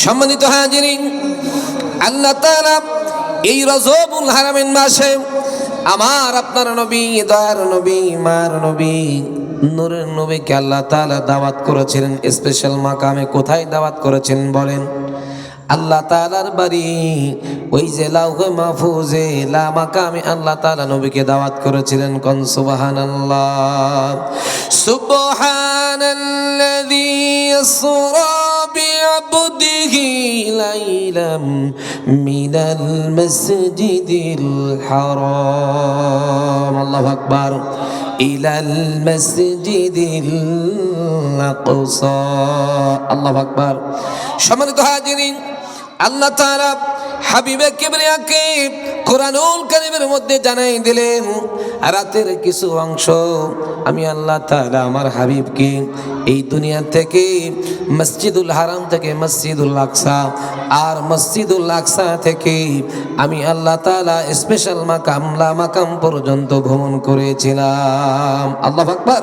সম্মানিত হাজিরিন, আল্লাহ তাআলা এই রজবুল হারামের মাসে আমার আপনার নবী, দয়ার নবী, মার নবী, নূরের নবীকে আল্লাহ তাআলা দাওয়াত করেছিলেন স্পেশাল মাকামে। কোথায় দাওয়াত করেছেন বলেন? আল্লাহ তাআলার বাড়ি ওই যে লাউহে মাহফুজে লা মাকামে আল্লাহ তাআলা নবীকে দাওয়াত করেছিলেন। কোন সুবহানাল্লাহ। সুবহানাল্লাযী ইসরা বিআবদিহি লাইলাম মিনাল মাসজিদিল হারাম, আল্লাহু আকবার, ইলাল মাসজিদিল আকসা, আল্লাহু আকবার। সম্মানিত হাজিরিন, আল্লাহ তাআলা হাবিবে কিবরিয়াকে কোরআনুল কারীমের মধ্যে জানাই দিলেন, রাতের কিছু অংশ আমি আল্লাহ তাআলা আমার হাবিবকে এই দুনিয়া থেকে মসজিদুল হারাম থেকে মসজিদুল আকসা, আর মসজিদুল আকসা থেকে আমি আল্লাহ তাআলা স্পেশাল মাকাম লা মাকাম পর্যন্ত ভ্রমণ করেছিলাম। আল্লাহু আকবার।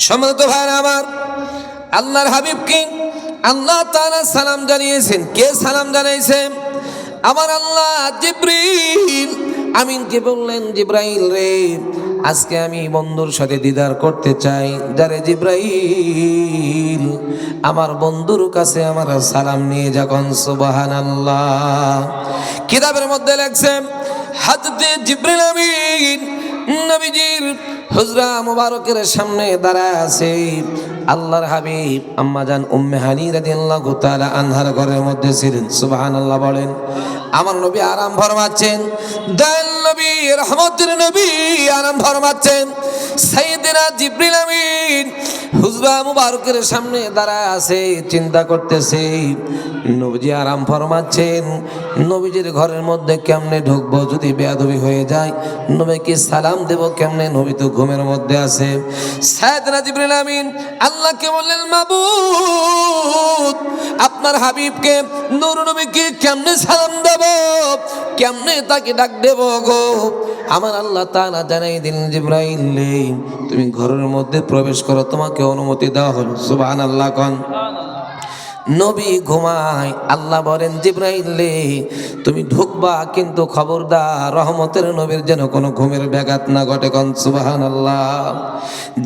সম্মানিত ভাইরা আমার, আল্লাহর হাবিবকে আল্লাহ তাআলা সালাম জানিয়েছেন। কে সালাম জানাইছেন? আমার আল্লাহ জিবরিল আমিনকে বললেন, জিবরাইল রে, আজকে আমি বন্ধুর সাথে দিদার করতে চাই। যারে জিবরাইল, আমার বন্ধুর কাছে আমার সালাম নিয়ে যখন। সুবহানাল্লাহ। কিতাবের মধ্যে লেখছেন হযরত জিবরিল আমিন নবীজির হুজরা মুবারকের সামনে দাঁড়ায় আছে। আল্লাহর হাবিব আম্মা জান উম্মে হানি রাদিয়াল্লাহু তাআলা আনহার ঘরের মধ্যে ছিলেন। সুবহানাল্লাহ বলেন। আমার নবী আরাম ফরমাচ্ছেন, দয়াল নবী, রহমতের নবী আরাম ফরমাচ্ছেন। সাইয়েদনা জিবরিল আমিন হুজরা মুবারকের সামনে দাঁড়ায় আছে, চিন্তা করতেছে নবীজি আরাম ফরমাচ্ছেন, নবীজির ঘরের মধ্যে কেমনে ঢুকবো, যদি বেয়াদবি হয়ে যায় নবীকে সালাম দেব কেমনে, নবী তো ঘুমের মধ্যে আছে। সাইয়েদনা জিবরিল আমিন আল্লাহকে বললেন, মাবুদ, আপনার হাবিবকে নূর নবীকে কেমনে সালাম দেব, কেমনে তাকে ডাক দেব গো? আমার আল্লাহ তাআলা জানাই দিলেন, জিবরাইল তুমি ঘরের মধ্যে প্রবেশ করো, তোমাকে অনুমতি দেওয়া হলো। সুবহানাল্লাহ। কোন নবী ঘুমায়, আল্লাহ বলেন, জিবরাইল তুমি ঢুকবা, কিন্তু খবরদার রহমতের নবীর যেন কোনো ঘুমের ব্যাঘাত না ঘটে। কোন সুবহানাল্লাহ।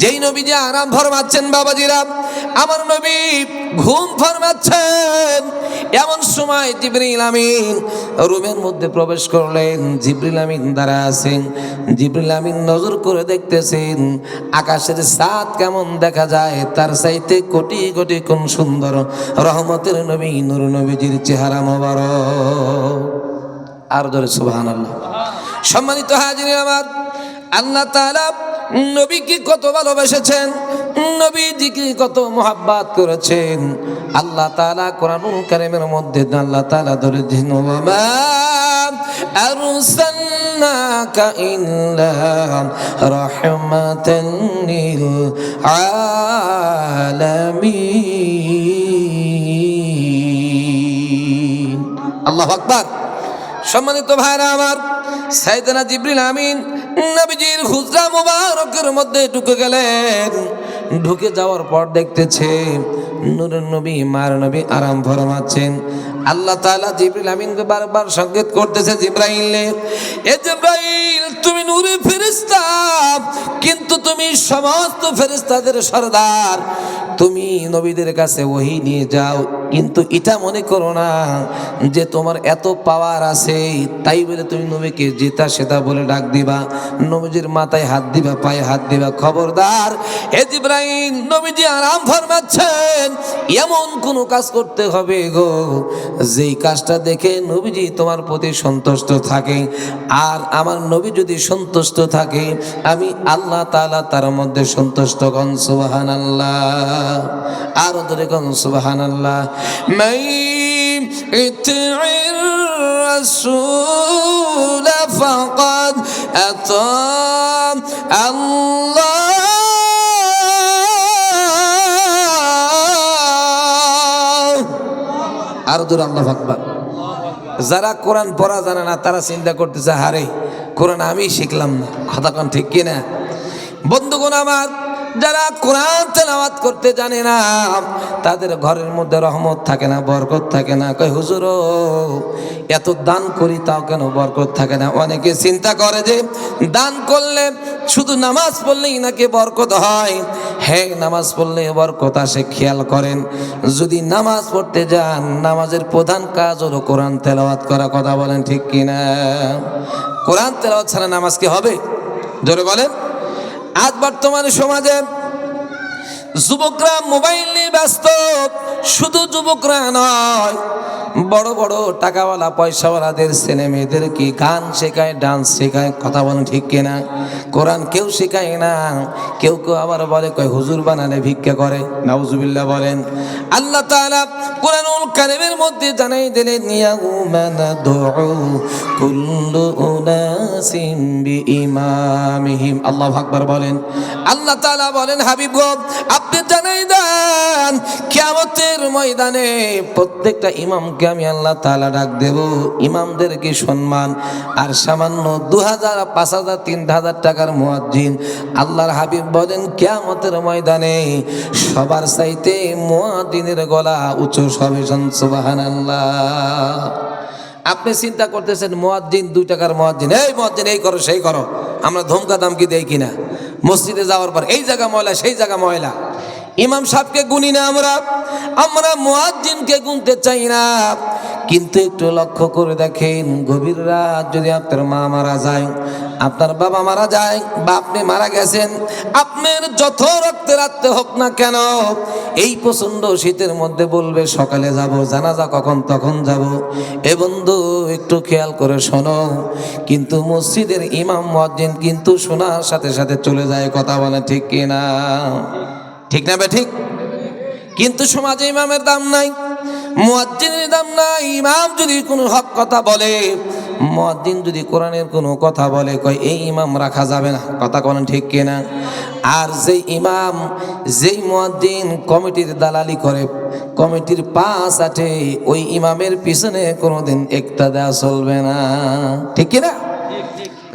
যেই নবী যে আরাম ফরমাচ্ছেন বাবাজিরা, আমার নবী ঘুম ফরমাচ্ছেন, এমন সময় জিবরিল আমিন রুমের মধ্যে প্রবেশ করলেন। জিবরিল আমিন দাঁড়া আছেন। জিবরিল আমিন নজর করে দেখতেছেন আকাশের চাঁদ কেমন দেখা যায়, তার চাইতে কোটি কোটি কোন সুন্দর রহমতের নবী নূর নবীজির চেহারা মোবারক। আর ধরে সুবহানাল্লাহ। সম্মানিত হাজিরিন আমার, আল্লাহ তাআলা নবীকে কত ভালোবেসেছেন, নবীজিকে কত মুহাব্বত করেছেন। আল্লাহ তাআলা কোরআনুল কারীমের মধ্যে আল্লাহ তাআলা ধরে দিন, ওয়ামা আরসালনাকা ইল্লা রাহমাতান লিল আলামিন। আল্লাহু আকবার। সম্মানিত ভাইরা আমার, সাইয়েদনা জিবরিল আমিন নবীজির হুজরা মুবারকের মধ্যে ঢুকে গেলেন। ঢুকে যাওয়ার পর দেখতেছে নূরের নবী, মার নবী আরাম ফরমাচ্ছেন। আল্লাহ তাআলা জিবরিল আমিনকে বারবার সংকেত করতেছে, জিবরাইল এ জিবরাইল, তুমি নূরের ফেরেশতা, কিন্তু তুমি সমস্ত ফেরেশতাদের সরদার, তুমি নবীদের কাছে ওহী নিয়ে যাও, কিন্তু এটা মনে করো না যে তোমার এত পাওয়ার আছে তাই বলে তুমি নবীকে যেটা সেটা বলে ডাক দিবা, নবীজির মাথায় হাত দিবা, পায়ে হাত দিবা। খবরদার হে জিবরাইল, নবীজি আরাম ফরমাচ্ছেন, এমন কোন কাজ করতে হবে গো যেই কাজটা দেখে নবীজি তোমার প্রতি সন্তুষ্ট থাকে। আর আমার নবী যদি সন্তুষ্ট থাকে, আমি আল্লাহ তাআলা তার মধ্যে সন্তুষ্ট। কোন সুবহানাল্লাহ। আর ধরে কোন সুবহানাল্লাহ। মাই ইতি'র রাসূল ফাকাদ আতা আল্লাহ। আর ধরে আল্লাহু আকবার। যারা কোরআন পড়া জানে না তারা চিন্তা করতেছে, হারে কোরআন আমি শিখলাম না। কথা কোন ঠিক কিনা? বন্ধুগণ আমার, যারা কোরআন তেলাওয়াত করতে জানে না তাদের ঘরের মধ্যে রহমত থাকে না, বরকত থাকে না। কই হুজুর এত দান করি তাও কেন বরকত থাকে না? অনেকে চিন্তা করে যে দান করলে শুধু নামাজ পড়লেই নাকি বরকত হয়। হ্যাঁ, নামাজ পড়লে বরকত আসে। খেয়াল করেন, যদি নামাজ পড়তে যান নামাজের প্রধান কাজ হলো কোরআন তেলাওয়াত করা। কথা বলেন ঠিক কিনা? কোরআন তেলাওয়াত ছাড়া নামাজ কি হবে? জোরে বলেন। আজ বর্তমান সমাজে যুবকরা মোবাইল নিয়ে ব্যস্ত। শুধু যুবকরা নয়, বড় বড় টাকাওয়ালা পয়সাওয়ালাদের ছেলে মেয়েদের কি গান শেখায়, ডান্স শেখায়। কথা বলেন ঠিক কিনা? কোরআন কেউ শেখায় না। কেউ কেউ আবার বলে কয় হুজুর বানালে ভিক্ষা করে। নাউজুবিল্লাহ বলেন। আল্লাহ তাআলা কোরআনুল কারীমের মধ্যে জানাই দিলেন ইয়াউমা নাদউ কুল্লু উনাসিন বিইমামিহিম। আল্লাহু আকবার বলেন। আল্লাহ তাআলা বলেন হাবিব গো আপনি জানাই দেন কিয়ামতের ময়দানে প্রত্যেকটা ইমামকে আমি আল্লাহ তাআলা ডাক দেব। ইমামদেরকে সম্মান, আর সামান্য 2000, 5000, 3000 টাকার মুয়াজ্জিন। আল্লাহর হাবিব বলেন কিয়ামতের ময়দানে সবার চাইতে মুয়াজ্জিনের গলা উঁচু হবে। সুবহানাল্লাহ। আপনি চিন্তা করতেছেন মুয়াজ্জিন 2 টাকার মুয়াজ্জিন, এই মুয়াজ্জিন এই করো সেই করো, আমরা ধমকা দামকি দেই কিনা? মসজিদে যাওয়ার পর এই জায়গা ময়লা সেই জায়গা ময়লা। ইমাম সাহেবকে গুনি না আমরা মুয়াজ্জিনকে গুনতে চাই না। কিন্তু একটু লক্ষ্য করে দেখেন, গভীর রাত যদি আপনার মা মারা যায়, আপনার বাবা মারা যায়, বা আপনি মারা গেছেন, আপনার যত রক্তের আত্মে হোক না কেন, এই প্রচন্ড শীতের মধ্যে বলবে সকালে যাব, জানাজা কখন তখন যাব। এ বন্ধু একটু খেয়াল করে শোনো, কিন্তু মসজিদের ইমাম মুয়াজ্জিন কিন্তু শোনার সাথে সাথে চলে যায়। কথা বলে ঠিক কিনা? ঠিক না বে ঠিক? কিন্তু সমাজে ইমামের দাম নাই, মুয়াজ্জিনের দাম নাই। ইমাম যদি কোনো হক কথা বলে, মুয়াজ্জিন যদি কোরআনের কোনো কথা বলে, কয় এই ইমাম রাখা যাবে না। কথা বলেন ঠিক কিনা? আর যেই ইমাম, যেই মুয়াজ্জিন কমিটির দালালি করে, কমিটির পাশ আটে, ওই ইমামের পিছনে কোনোদিন একটা দেওয়া চলবে না। ঠিক কিনা?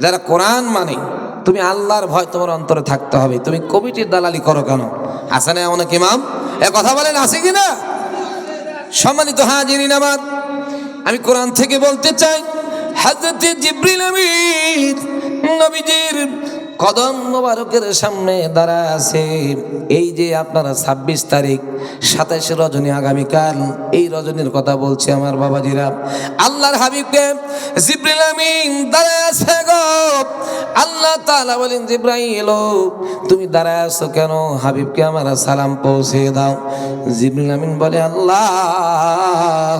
যারা কোরআন মানে, তুমি আল্লাহর ভয় তোমার অন্তরে থাকতে হবে। তুমি কমিটির দালালি করো কেন? আছে না অনেক ইমাম? এ কথা বলেন, আছে কিনা? সম্মানিত হাজিরিন আমার, আমি কোরআন থেকে বলতে চাই, হযরত জিবরিল আমিন নবীজির কদম মোবারকের সামনে দাঁড়ায় আছে। এই যে আপনারা 26 তারিখ 27 রজনী আগামীকাল, এই রজনীর কথা বলছি আমার বাবাজিরা। আল্লাহর হাবিবকে জিবরিল আমিন দাঁড়ায় আছে গো। আল্লাহ তাআলা বলেন জিবরাইল তুমি দাঁড়ায় আছো কেন? হাবিবকে আমার সালাম পৌঁছে দাও। জিবরিল আমিন বলে আল্লাহ,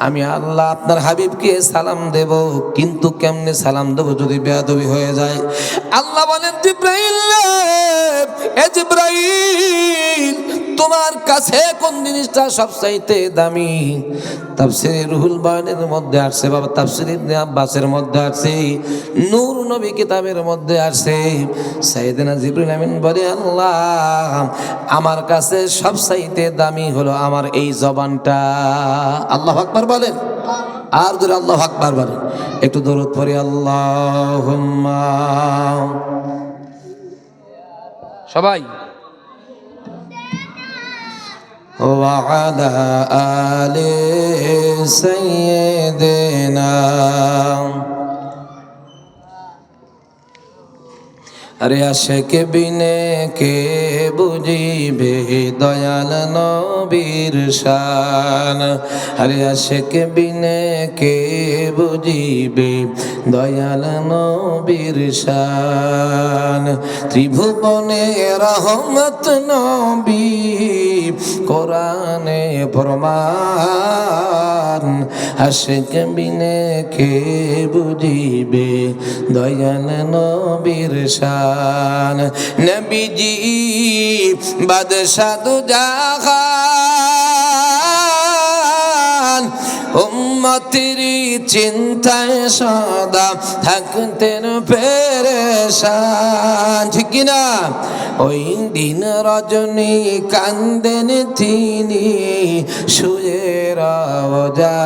আমি আল্লাহ আপনার হাবিবকে সালাম দেব, কিন্তু কেমনে সালাম দেব যদি বেয়াদবি হয়ে যায়? আল্লাহ বলেন জিবরাইল, এ জিবরাইল তোমার কাছে কোন জিনিসটা সবচাইতে দামি? তাফসীরে রুহুল বায়ানের মধ্যে আসছে বাবা, তাফসীরে ইবনে আব্বাসের মধ্যে আসছে, নূর নবী কিতাবের মধ্যে আসছে। সাইয়েদনা জিবরিল আমিন বলে আল্লাহ আমার কাছে সবচাইতে দামি হলো আমার এই জবানটা। আল্লাহু আকবার বলেন, আর জোরে আল্লাহু আকবার বলেন। একটু দরুদ পড়ি আল্লাহুম্মা। সবাই ওয়া আলা আলি সাইয়্যিদিনা। আরে আশিক বিনে কে বুঝিবে দয়াল নবীর শান? আরে আশিক বিনে কে বুঝিবে দয়াল নবীর শান? ত্রিভুবনে রহমত নবী কোরআনে ফরমান। আশিক বিনে কে বুঝিবে দয়াল নবীর শান? নবীজি বাদশাহ দু জাহান, উম্মতের চিন্তায় সদা থাকতেন পেরেশান। ঠিক কিনা? ওই দিন রজনী কান্দেন তিনি শুয়ে রওজায়।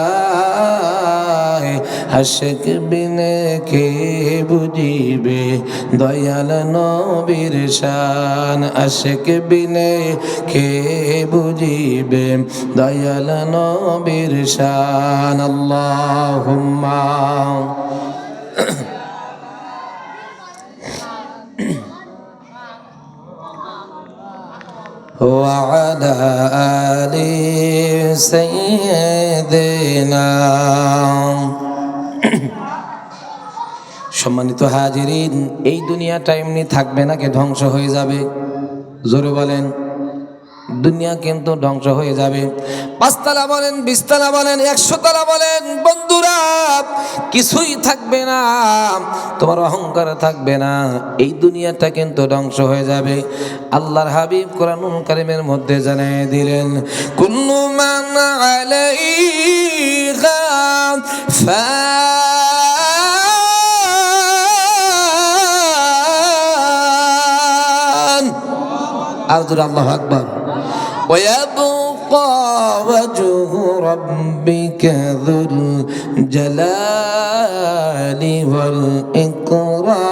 আশিক বিনে কে বুঝিবে দয়াল নবীর শান, আশিক বিনে কে বুঝিবে দয়াল নবীর শান। আল্লাহুম্মা وعلى آل سيدنا। সম্মানিত হাজিরিন, এই দুনিয়াটা এমনি থাকবে নাকি ধ্বংস হয়ে যাবে? জোরে বলেন। দুনিয়া কিন্তু ধ্বংস হয়ে যাবে। 5 তলা বলেন, 20 তলা বলেন, 100 তলা বলেন, বন্ধুরা কিছুই থাকবে না, তোমার অহংকার থাকবে না, এই দুনিয়াটা কিন্তু ধ্বংস হয়ে যাবে। আল্লাহর হাবিব কোরআনুল কারীমের মধ্যে জানিয়ে দিলেন, কুল্লু মান আলাইহা ফান। আরজুর আল্লাহু আকবার। ويبقى وجه ربك ذو الجلال والإكرام।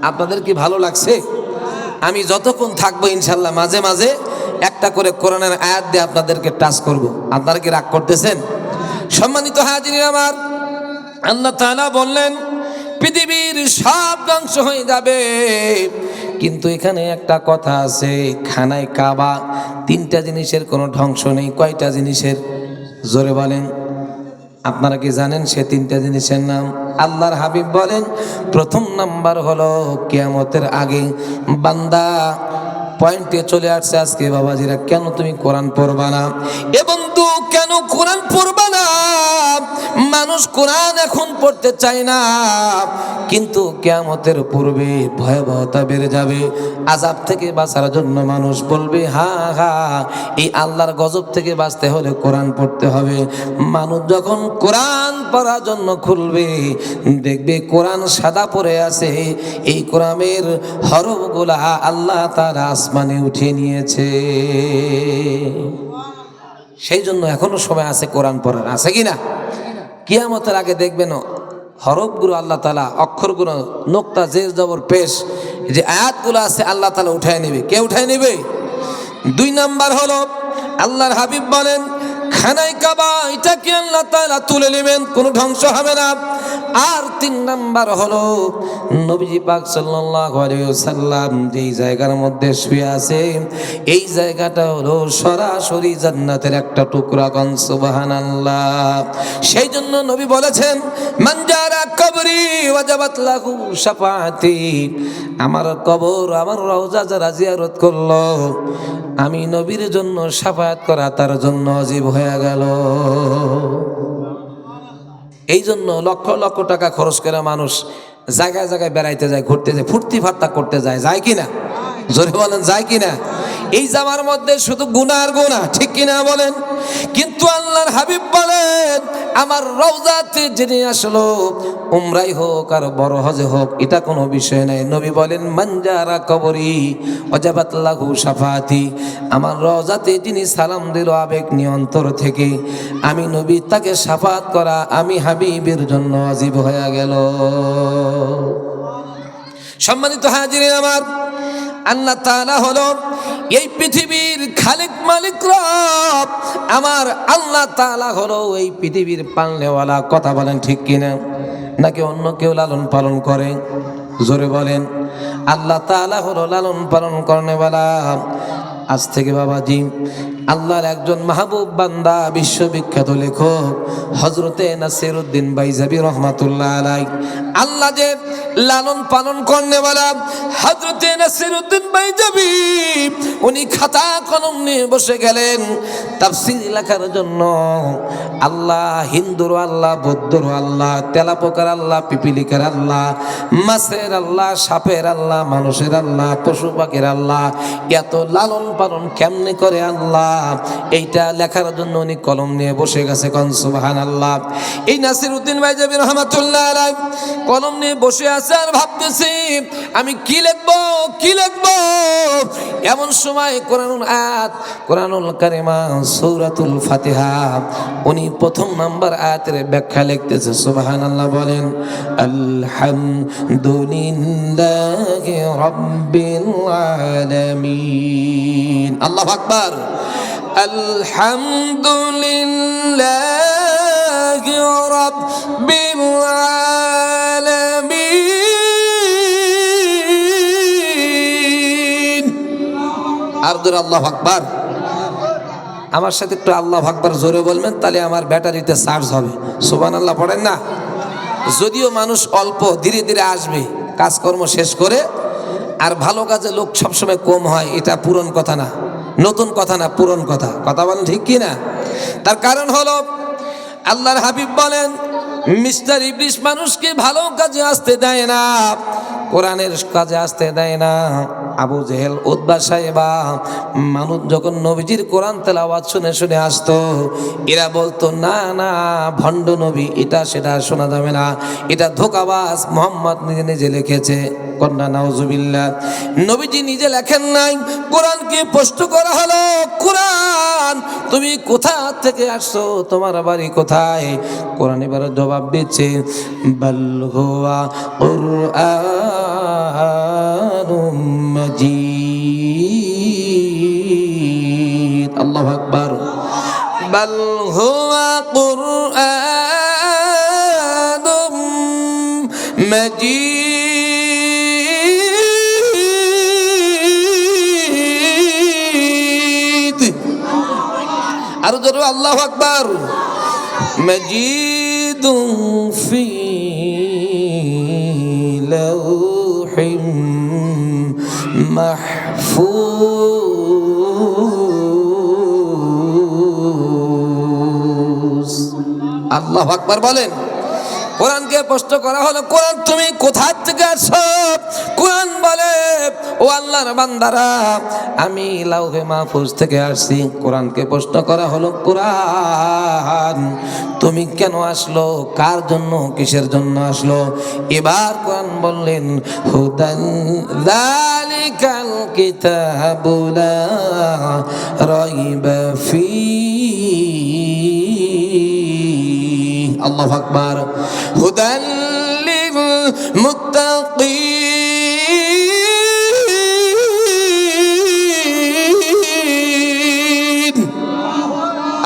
আপনাদের কি ভালো লাগছে? আমি যতক্ষণ থাকবো ইনশাল্লাহ মাঝে মাঝে একটা করে কোরআনের আয়াত দিয়ে আপনাদেরকে টাচ করব। আপনারা কি রাগ করতেছেন? সম্মানিত হাজিরিন আমার, আল্লাহ তাআলা বললেন পৃথিবীর সব ধ্বংস হয়ে যাবে, কিন্তু এখানে একটা কথা আছে, খানায় কাবা 3টা জিনিসের কোনো ধ্বংস নেই। কয়টা জিনিসের? জোরে বলেন। আপনারা কি জানেন সে 3টা জিনিসের নাম? আল্লাহর হাবিব বলেন, প্রথম নাম্বার হলো কিয়ামতের আগে বান্দা পয়েন্টে চলে আসছে আজকে। বাবাজিরা, কেন তুমি কোরআন পড়বা না? এ বন্ধু, কেন কোরআন পড়বা না? মানুষ কোরআন এখন পড়তে চায় না, কিন্তু কিয়ামতের পূর্বে ভয়াবহতা বেড়ে যাবে। আযাব থেকে বাঁচার জন্য মানুষ বলবে, হা হা, এই আল্লাহর গজব থেকে বাঁচতে হলে কোরআন পড়তে হবে। মানুষ যখন কোরআন পড়ার জন্য খুলবে, দেখবে কোরআন সাদা পড়ে আছে, এই কোরআনের হরফগুলা আল্লাহ তাআলা আসমানে উঠিয়ে নিয়েছে। সেই জন্য এখনো সময় আছে কোরআন পড়ার, আছে কিনা? কিয়ামতের আগে দেখবেন হরফগুলো আল্লাহ তাআলা, অক্ষরগুলো, নোক্তা, জের, জবর, পেশ, যে আয়াতগুলো আছে আল্লাহ তাআলা উঠায় নেবে। কে উঠায় নেবে? 2 নাম্বার হলো আল্লাহর হাবিব বলেন, খানায় কাবা এটাকে আল্লাহ তাআলা তুলে নেবেন, কোনো ধ্বংস হবে না। আর 3 নাম্বার হলো নবীজি পাক সাল্লাল্লাহু আলাইহি ওয়াসাল্লাম যেই জায়গার মধ্যে শুয়ে আছে, এই জায়গাটা হলো সরাসরি জান্নাতের একটা টুকরা। কোন সুবহানাল্লাহ। সেই জন্য নবী বলেছেন, মান জারা কবরি ওয়াজাবাত লাহু শাফাআতি। আমার কবর, আমার রওজা যারা জিয়ারত করলো, আমি নবীর জন্য শাফায়াত করা তার জন্য ওয়াজিব হয়ে গেল। এই জন্য লক্ষ লক্ষ টাকা খরচ করে মানুষ জায়গায় জায়গায় বেড়াইতে যায়, ঘুরতে যায়, ফুর্তি ফার্তা করতে যায়, যায় কিনা? জোরে বলেন, যায় কিনা? এই জামার মধ্যে শুধু গুনাহ আর গুনাহ, ঠিক কিনা বলেন? কিন্তু আল্লাহর হাবিব বলেন, আমার রওজাতে যিনি আসলো, উমরাই হোক আর বড় হজে হোক, এটা কোনো বিষয় নাই। নবী বলেন, মান জারা কবরি ওয়াজাবাত লাহু শাফাআতি। আমার রওজাতে যিনি সালাম দিল আবেগ নিয়ন্তর থেকে, আমি নবী তাকে শাফাআত করা আমি হাবিবের জন্য ওয়াজিব হয়ে গেল। সম্মানিত হাজিরিন আমার, আল্লাহ তাআলা হলো এই পৃথিবীর খালিক, মালিক, রব। আমার আল্লাহ তাআলা হলো এই পৃথিবীর পালনেওয়ালা। কথা বলেন ঠিক কিনা? নাকি অন্য কেউ লালন পালন করে? জোরে বলেন। আল্লাহ তাআলা হলো লালন পালন করেনেওয়ালা। আজ থেকে বাবাজি আল্লাহর একজন মাহবুব বান্দা, বিশ্ববিখ্যাত লেখক হযরতে নাসিরউদ্দিন বাইজাবি রাহমাতুল্লাহ আলাইহি, আল্লাহ যে লালন পালন করেনেওয়ালা হযরতে নাসিরউদ্দিন বাইজাবি, উনি খাতা কলম নিয়ে বসে গেলেন তাফসীর লেখার জন্য। আল্লাহ হিন্দুর আল্লাহ, বৌদ্ধর আল্লাহ, তেলাপোকার আল্লাহ, পিপিলিকার আল্লাহ, মাছের আল্লাহ, সাপের আল্লাহ, মানুষের আল্লাহ, পশু পাখির আল্লাহ, এত লালন পালন কেমনে করে আল্লাহ, এইটা লেখার জন্য উনি কলম নিয়ে বসে গেছে। কোন সুবহানাল্লাহ। এই নাসিরউদ্দিন ভাইজাবি রহমাতুল্লাহ আলাইহি কলম নিয়ে বসে আছে আর ভাবতেছি আমি কি লিখবো কি লিখবো। এমন সময় কোরআনুল কারিমা সূরাতুল ফাতিহা উনি প্রথম নাম্বার আয়াতের ব্যাখ্যা লিখতেছে। সুবহানাল্লাহ বলেন। আলহামদুলিল্লাহি রাব্বিল আলামিন। আল্লাহু আকবার। আলহামদুলিল্লাহি রাব্বিল আলামিন। আর জোরে আল্লাহু আকবার। আমার সাথে একটু আল্লাহু আকবার জোরে বলবেন, তাহলে আমার ব্যাটারিতে চার্জ হবে। সুবহানাল্লাহ পড়েন না। যদিও মানুষ অল্প, ধীরে ধীরে আসবে কাজকর্ম শেষ করে। আর ভালো কাজে লোক সবসময় কম হয়, এটা পুরন কথা না, নতুন কথা না, পুরন কথা। কথা বলেন ঠিক কি না? তার কারণ হলো আল্লাহর হাবিব বলেন মিস্টার ইবলিস মানুষকে ভালো কাজে আসতে দেয় না, কোরআনের কাজে আসতে দেয় না। আবু জেহেল, উতবা, সাইবা মানুষ যখন নবীজির কোরআন তেলাওয়াত শুনে শুনে আসতো, এরা বলতো না না ভণ্ড নবী, এটা সেটা শোনা যাবে না, এটা ধোঁকাবাজ, মুহাম্মদ নিজে নিজে লিখেছে। কন্যা নাউজুবিল্লাহ। নবীজি নিজে লেখেন নাই, কোরআনকে প্রশ্ন করা হলো, কোরআন তুমি কোথা থেকে আসছো, তোমার বাড়ি কোথায়? কোরআন এবার জবাব দিচ্ছে বাল হুয়া কুরআনুম মাজিদ। আল্লাহু আকবার। বাল হুয়া কুরআনুম মাজিদ। আরো জোরে আল্লাহু আকবার। মাজিদুন ফি লাউহিম মাহফুজ। আল্লাহু আকবার বলেন। কোরআনকে প্রশ্ন করা হলো, কোরআন তুমি কোথা থেকে আসছো? কোরআন বলে ও আল্লাহর বান্দারা, আমি লাউহে মাহফুজ থেকে আসছি। কোরআনকে প্রশ্ন করা হলো, কোরআন তুমি কেন আসলো, কার জন্য, কিসের জন্য আসলো? এবার কোরআন বললেন হুদান যালিকাল কিতাবু লা রাইবা ফী। আল্লাহু আকবার। হুদাল লিল মুত্তাকিন।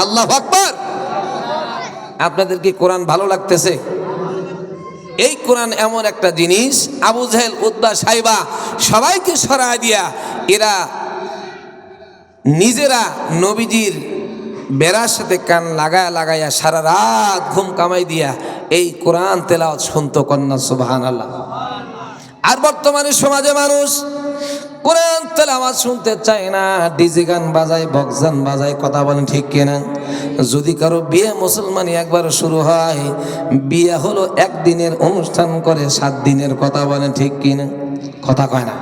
আল্লাহু আকবার। আপনাদের কি কোরআন ভালো লাগতেছে? এই কোরআন এমন একটা জিনিস, আবু জেহেল, উতবা, সাইবা সবাইকে সরায় দিয়া এরা নিজেরা নবীজির বেড়ার সাথে কান লাগায়া লাগাইয়া সারা রাত ঘুম কামাই দিয়া এই কোরআন তেলাওয়াত শুনতো। কন্যা সুবহানাল্লাহ। আর বর্তমানে সমাজে মানুষ কোরআন তেলাওয়াত শুনতে চায় না, ডিজে গান বাজায়, বক্স গান বাজায়। কথা বলেন ঠিক কিনা? যদি কারো বিয়ে মুসলমানি একবার শুরু হয়, বিয়ে হলো একদিনের অনুষ্ঠান করে 7 দিনের। কথা বলেন ঠিক কিনা? কথা কয় না।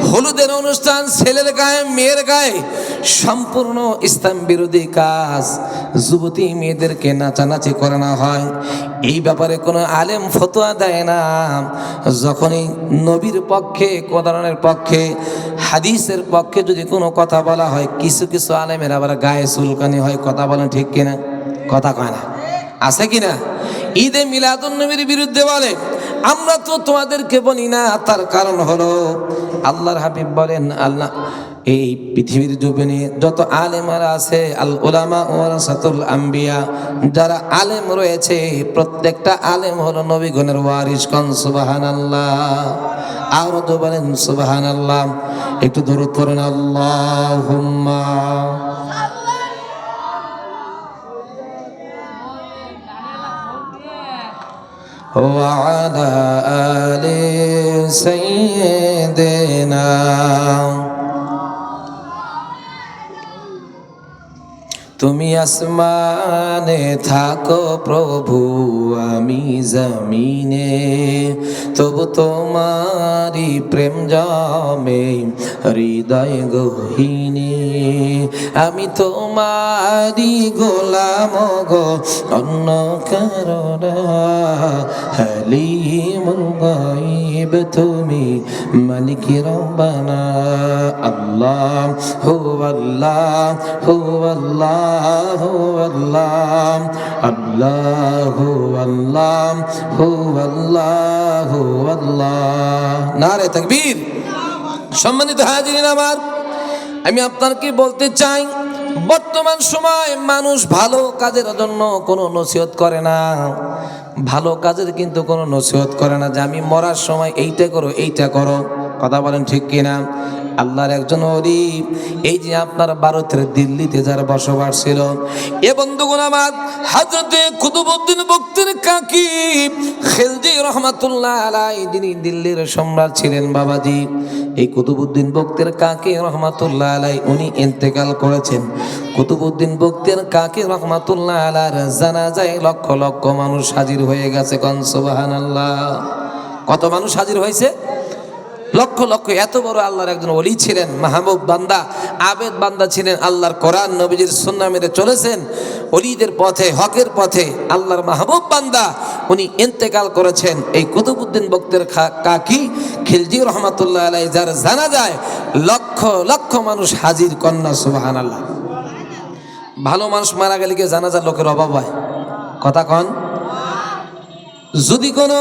হলুদের অনুষ্ঠান ছেলের গায়ে মেয়ের গায়ে, সম্পূর্ণ ইসলাম বিরোধী কাজ। যুবতী মেয়েদেরকে নাচানাচি করানো হয়, এই ব্যাপারে কোনো আলেম ফতোয়া দেয় না। যখনই নবীর পক্ষে, কোরআনের পক্ষে, হাদিসের পক্ষে যদি কোনো কথা বলা হয়, কিছু কিছু আলেমের আবার গায়ে চুলকানি হয়। কথা বলেন ঠিক কিনা? কথা কয় না। আছে কিনা? ঈদে মিলাদুন নবীর বিরুদ্ধে বলে, আমরা তো তোমাদেরকে বলি না। তার কারণ হলো আল্লাহর হাবিব বলেন, আল্লাহ এই পৃথিবীর জমিনে যত আলেমারা আছে, আল উলামা ওয়ারাসাতুল আম্বিয়া, যারা আলেম রয়েছে প্রত্যেকটা আলেম হলো নবীগণের ওয়ারিস। কোন সুবহানাল্লাহ। আরো তো বলেন সুবহানাল্লাহ। একটু দরুদ পড়েন আল্লাহুম্মা। وعلى آل سيدنا তুমি আসমানে থাকো প্রভু, আমি জমিনে, তবু তোমারি প্রেম জমে হৃদয় গহীনে। আমি তোমারি গোলাম গো, অন্য কারণ হালিমুল গায়ব তুমি মালিক রব্বানা। আল্লাহ হু আল্লাহ হু আল্লাহ হু আল্লাহ আল্লাহ হু আল্লাহ হু আল্লাহ হু আল্লাহ। নারে তাকবীর। সম্মানিত হাজিরিন আমার, আমি আপনাকে বলতে চাই, বর্তমান সময় মানুষ ভালো কাজের জন্য কোনো নসিহত করে না, ভালো কাজের কিন্তু কোনো নসিহত করে না যে আমি মরার সময় এইটা করো এইটা করো। কথা বলেন ঠিক কিনা? আল্লাহর একজন ওলি, এই যে আপনার ভারতের দিল্লিতে যার বসবাস ছিল, এ বন্ধুগণ আমার, হযরতে কুতুবউদ্দিন বখতিয়ার কাকি খিলজি রহমাতুল্লাহ আলাইহি, যিনি দিল্লির সম্রাট ছিলেন বাবাজি, এই কুতুবউদ্দিন বখতিয়ার কাকি রহমাতুল্লাহ আলাইহি উনি ইন্তেকাল করেছেন। কুতুবউদ্দিন বখতিয়ার কাকি রহমাতুল্লাহ আলাইহির জানাজায় লক্ষ লক্ষ মানুষ হাজির হয়ে গেছে। কোন সুবহানাল্লাহ। কত মানুষ হাজির হয়েছে? লক্ষ লক্ষ। এত বড় আল্লাহর একজন ওলি ছিলেন, মাহবুব বান্দা, আবেদ বান্দা ছিলেন। আল্লাহর কোরআন নবীজির সুন্নাহ মেনে চলেছেন, ওলিদের পথে, হকের পথে, আল্লাহর মাহবুব বান্দা, উনি ইন্তেকাল করেছেন। এই কুতুবউদ্দিন বখতিয়ার কাকি খিলজি রহমাতুল্লাহ আলাইহি যার জানাজায় লক্ষ লক্ষ মানুষ হাজির। কন্যা সুবহানাল্লাহ। ভালো মানুষ মারা গেলে কি জানাজার লোকের অভাব হয়? কথা কন। যদি কোনো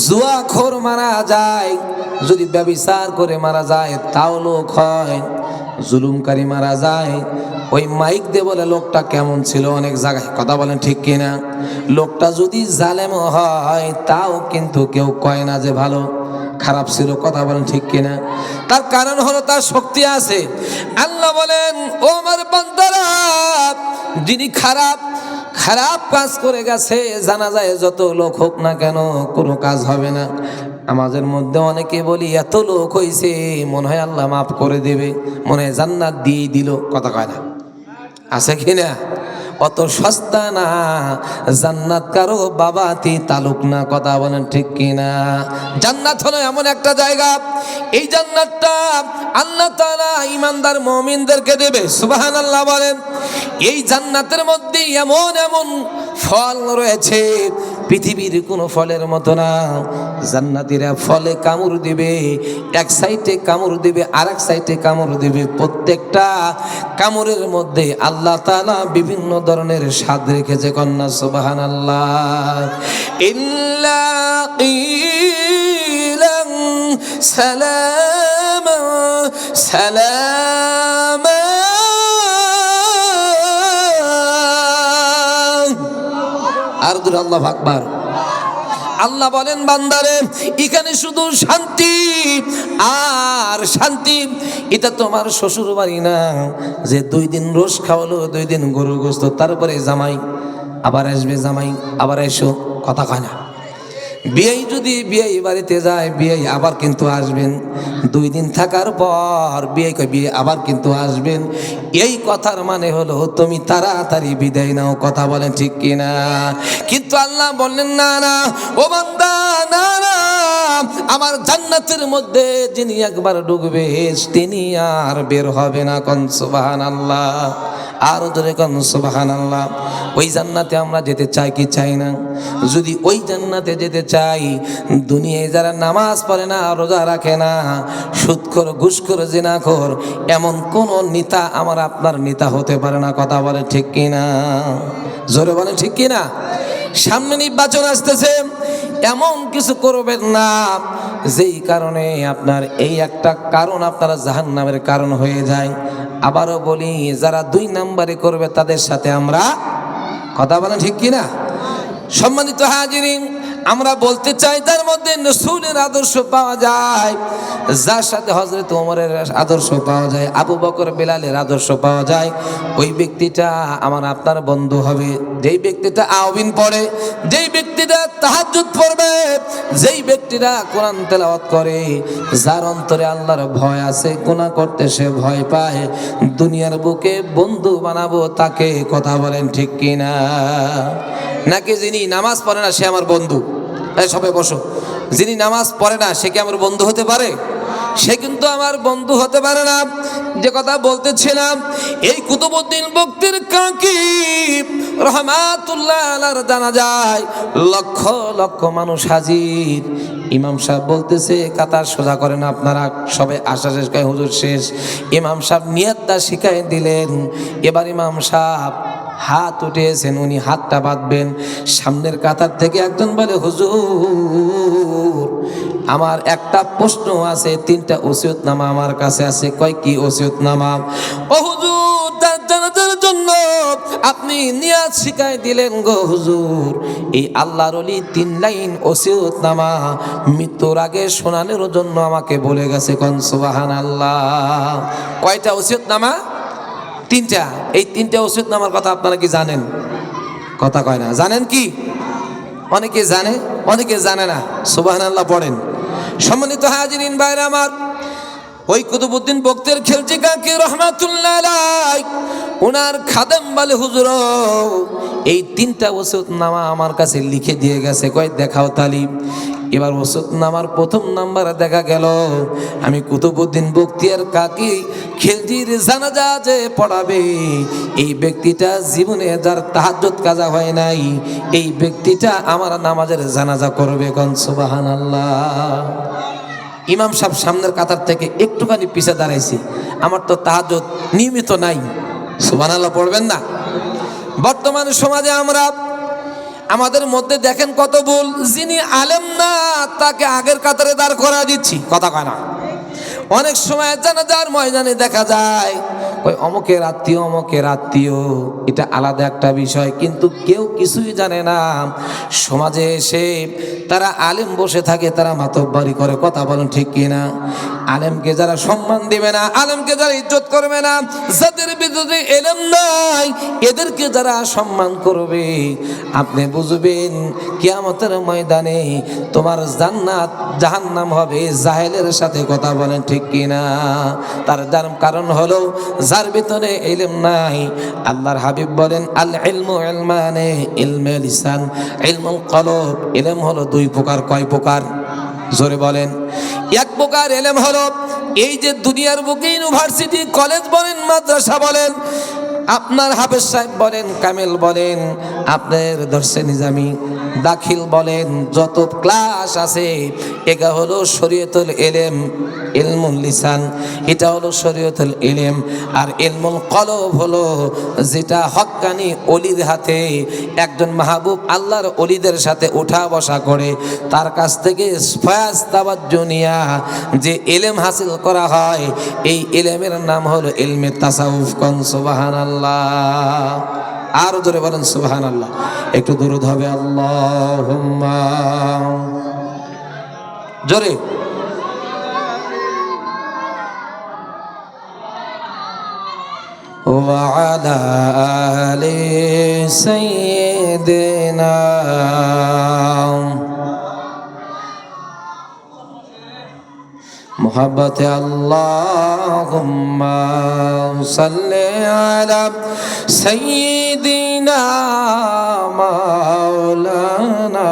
জুয়াখোর মারা যায়, যদি ব্যভিচার করে মারা যায় তাও লোক হয়, জুলুমকারী মারা যায়, ওই মাইক দিয়ে বলে লোকটা কেমন ছিল অনেক জায়গায়। কথা বলেন ঠিক কিনা? লোকটা যদি জালেম হয় তাও কিন্তু কেউ কয় না যে ভালো, খারাপ ছিল। কথা বলেন ঠিক কিনা? তার কারণ হলো তার শক্তি আছে। আল্লাহ বলেন, ও আমার বান্দারা, যিনি খারাপ খারাপ কাজ করে গেছে, জানা যায় যত লোক হোক না কেন কোনো কাজ হবে না। আমাদের মধ্যে অনেকে বলি এত লোক হয়েছে, মনে হয় আল্লাহ মাফ করে দেবে, মনে হয় জান্নাত দিয়ে দিল। কথা কয় না? আছে কিনা? অত সস্তা না জান্নাত, কারো বাবাতি তালুক না। কথা বলেন ঠিক কিনা? জান্নাত হলো এমন একটা জায়গা, এই জান্নাতটা আল্লাহ তাআলা ঈমানদার মুমিনদেরকে দেবে। সুবহানাল্লাহ বলেন। এই জান্নাতের মধ্যে এমন এমন ফল রয়েছে, পৃথিবীর কোনো ফলের মতো না। জান্নাতীরা ফলে কামড় দিবে, এক সাইডে কামড় দিবে, আরেক সাইডে কামড় দিবে, প্রত্যেকটা কামড়ের মধ্যে আল্লাহ তাআলা বিভিন্ন ধরনের স্বাদ রেখেছে। কন্যা সুবহানাল্লাহ। ইল্লা কিলান সালামা সালামা। আর দুর আল্লাহু আকবার। আল্লাহ বলেন, বান্দারে এখানে শুধু শান্তি আর শান্তি। এটা তোমার শ্বশুর বাড়ি না যে 2 দিন রোজ খাওয়ালো, 2 দিন গরুর গোশত, তারপরে জামাই আবার আসবে, জামাই আবার এসো। কথা কয় না? বিয়ে যদি বিয়ে বাড়িতে যায়, বিয়ে আবার কিন্তু আসবেন, 2 দিন থাকার পর বিয়ে আবার কিন্তু আসবেন। এই কথার মানে হলো তুমি তাড়াতাড়ি বিদায় নাও। কথা বলেন ঠিক কিনা? কিন্তু আল্লাহ বললেন, না না ও বান্দা, না না, আমার জান্নাতের মধ্যে যিনি একবার ঢুকবে তিনি আর বের হবে না। কোন সুবহানাল্লাহ। আর ধরে কোন সুবহানাল্লাহ। ওই জান্নাতে আমরা যেতে চাই কি চাই না? যদি ওই জান্নাতে যেতে চাই, দুনিয়ায় যারা নামাজ পড়ে না, রোজা রাখে না, সুদখোর, ঘুষখোর, জিনাখোর, এমন কোন নেতা আমার আপনার নেতা হতে পারে না। কথা বলে ঠিক কিনা? জোরে বলে ঠিক কিনা? সামনে নির্বাচন আসতেছে, এমন কিছু করবেন না যেই কারণে আপনার এই একটা কারণ আপনারা জাহান্নামের কারণ হয়ে যায়। আবারও বলি, যারা 2 নম্বরে করবে তাদের সাথে আমরা, কথা বলেন ঠিক কিনা? সম্মানিত হাজিরিন, আমরা বলতে চাই তার মধ্যে রাসূলের আদর্শ পাওয়া যায়, যার সাথে হযরত ওমরের আদর্শ পাওয়া যায়, আবু বকর বেলালের আদর্শ পাওয়া যায়, ওই ব্যক্তিটা আমার আপনার বন্ধু হবে। যেই ব্যক্তিটা আওয়াবিন পড়ে, যেই ব্যক্তিটা তাহাজ্জুদ পড়বে, যেই ব্যক্তিটা কোরআন তেলাওয়াত করে, যার অন্তরে আল্লাহর ভয় আছে, গুনাহ করতে সে ভয় পায়, দুনিয়ার বুকে বন্ধু বানাবো তাকে। কথা বলেন ঠিক কিনা? নাকি যিনি নামাজ পড়ে না সে আমার বন্ধু? এই সবাই বসো। যিনি নামাজ পড়ে না সে কি আমার বন্ধু হতে পারে? সে কিন্তু আমার বন্ধু হতে পারে না। যে কথা বলতেছিলাম, এই কুতুবউদ্দিন বক্তির কাকি রহমাতুল্লাহ আলাইহির জানাজায় লক্ষ লক্ষ মানুষ হাজির। ইমাম সাহেব বলতেছে কাতার সোজা করেন আপনারা, সবে আসা শেষ কয় হুজুর শেষ। ইমাম সাহেব নিয়তটা শিখাই দিলেন। এবার ইমাম সাহেব হাত উঠিয়েছেন, উনি হাতটা বাঁধবেন। সামনের কাতার থেকে একজন বলে হুজুর আমার একটা প্রশ্ন আছে, 3টা ওসিয়তনামা আমার কাছে আছে। কয় কি ওসিয়তনামা? ও হুজুর জানাজার জন্য আপনি নিয়াত শিখাই দিলেন গো হুজুর। এই আল্লাহর ওলি 3 লাইন ওসিয়তনামা মৃত্যুর আগে শোনানোর জন্য আমাকে বলে গেছে। কোন সুবহানাল্লাহ। কয়টা ওসিয়তনামা? 3টা। এই 3টা ওসিয়তনামার কথা আপনারা কি জানেন? কথা কয় না। জানেন কি? অনেকে জানে, অনেকে জানে না। সুবহানাল্লাহ পড়েন। সম্মানিত হাজিরিন ভাইরা আমার, ওই কুতুবউদ্দিন বক্তের খেলছি কাকি রহমাতুল্লাহ আলাইহি ওনার খাদেম বলে হুজুর এই 3টা ওসিয়তনামা আমার কাছে লিখে দিয়ে গেছে। কয় দেখাও তালি। এবার ওসিয়তনামার প্রথম নাম্বার দেখা গেল, আমি কুতুবউদ্দিন বক্তিয়ার কাকি খেলজির জানাজা যে পড়াবে, এই ব্যক্তিটা জীবনে যার তাহাজ্জুদ কাজা হয় নাই, এই ব্যক্তিটা আমার নামাজের জানাজা করবে। কোন সুবহানাল্লাহ। ইমাম সাহেব সামনের কাতার থেকে একটুখানি পিছে দাঁড়াইছি, আমার তো তাহাজ্জুদ নিয়মিত নাই। সুবহানাল্লাহ পড়বেন না? বর্তমান সমাজে আমরা আমাদের মধ্যে দেখেন কত ভুল। যিনি আলেম না তাকে আগের কাতারে দাঁড় করা দিচ্ছি। কথা কয় না। অনেক সময় জানাজার ময়দানে দেখা যায় ওই অমুকের আত্মীয় অমুকের আত্মীয়, এটা আলাদা একটা বিষয়, কিন্তু কেউ কিছুই জানে না। সমাজে এসে তারা আলেম বসে থাকে, তারা মাতব্বরি করে। কথা বলেন ঠিক কিনা? আলেমকে যারা সম্মান দিবে না, আলেমকে যারা ইজ্জত করবে না, যাদের ভিতরে ইলম নাই এদেরকে যারা সম্মান করবে, আপনি বুঝবেন কিয়ামতের ময়দানে তোমার জান্নাত জাহান্নাম হবে জাহেলের সাথে। কথা বলেন ঠিক কিনা? তার কারণ হলো যার ভিতরে ইলম নাই। আল্লাহর হাবিব বলেন আল ইলমু ইলমানে, ইলমে লিসান, ইলমুল কলব। ইলম হলো 2 প্রকার। কয় প্রকার? জোরে বলেন। 1 প্রকার ইলম হলো এই যে দুনিয়ার বুকে ইউনিভার্সিটি কলেজ বলেন, মাদ্রাসা বলেন, আপনার হাফেজ সাহেব বলেন, কামেল বলেন, আপনার দর্শে নিজামি দাখিল বলেন, যত ক্লাস আছে এটা হলো শরীয়তুল ইলম, ইলমুল লিসান এটা হলো শরীয়তুল ইলম। আর ইলমুল কলব হলো যেটা হক্কানি ওলির হাতে, একজন মাহবুব আল্লাহর ওলিদের সাথে উঠা বসা করে তার কাছ থেকে ফয়াজ তাওয়াজ্জু নিয়া যে ইলম হাসিল করা হয়, এই ইলমের নাম হলো ইলমে তাসাউফ। কোন সুবহানাল্লাহ। আর জোরে বলেন সুবহানাল্লাহ। একটু দরুদ হবে আল্লাহুম্মা, জোরে। ওয়া আলা আলি সাইয়্যিদিনা মোহাব্বতে আল্লাহুম্মা সাল্লি আলা সাইয়্যিদিনা মাওলানা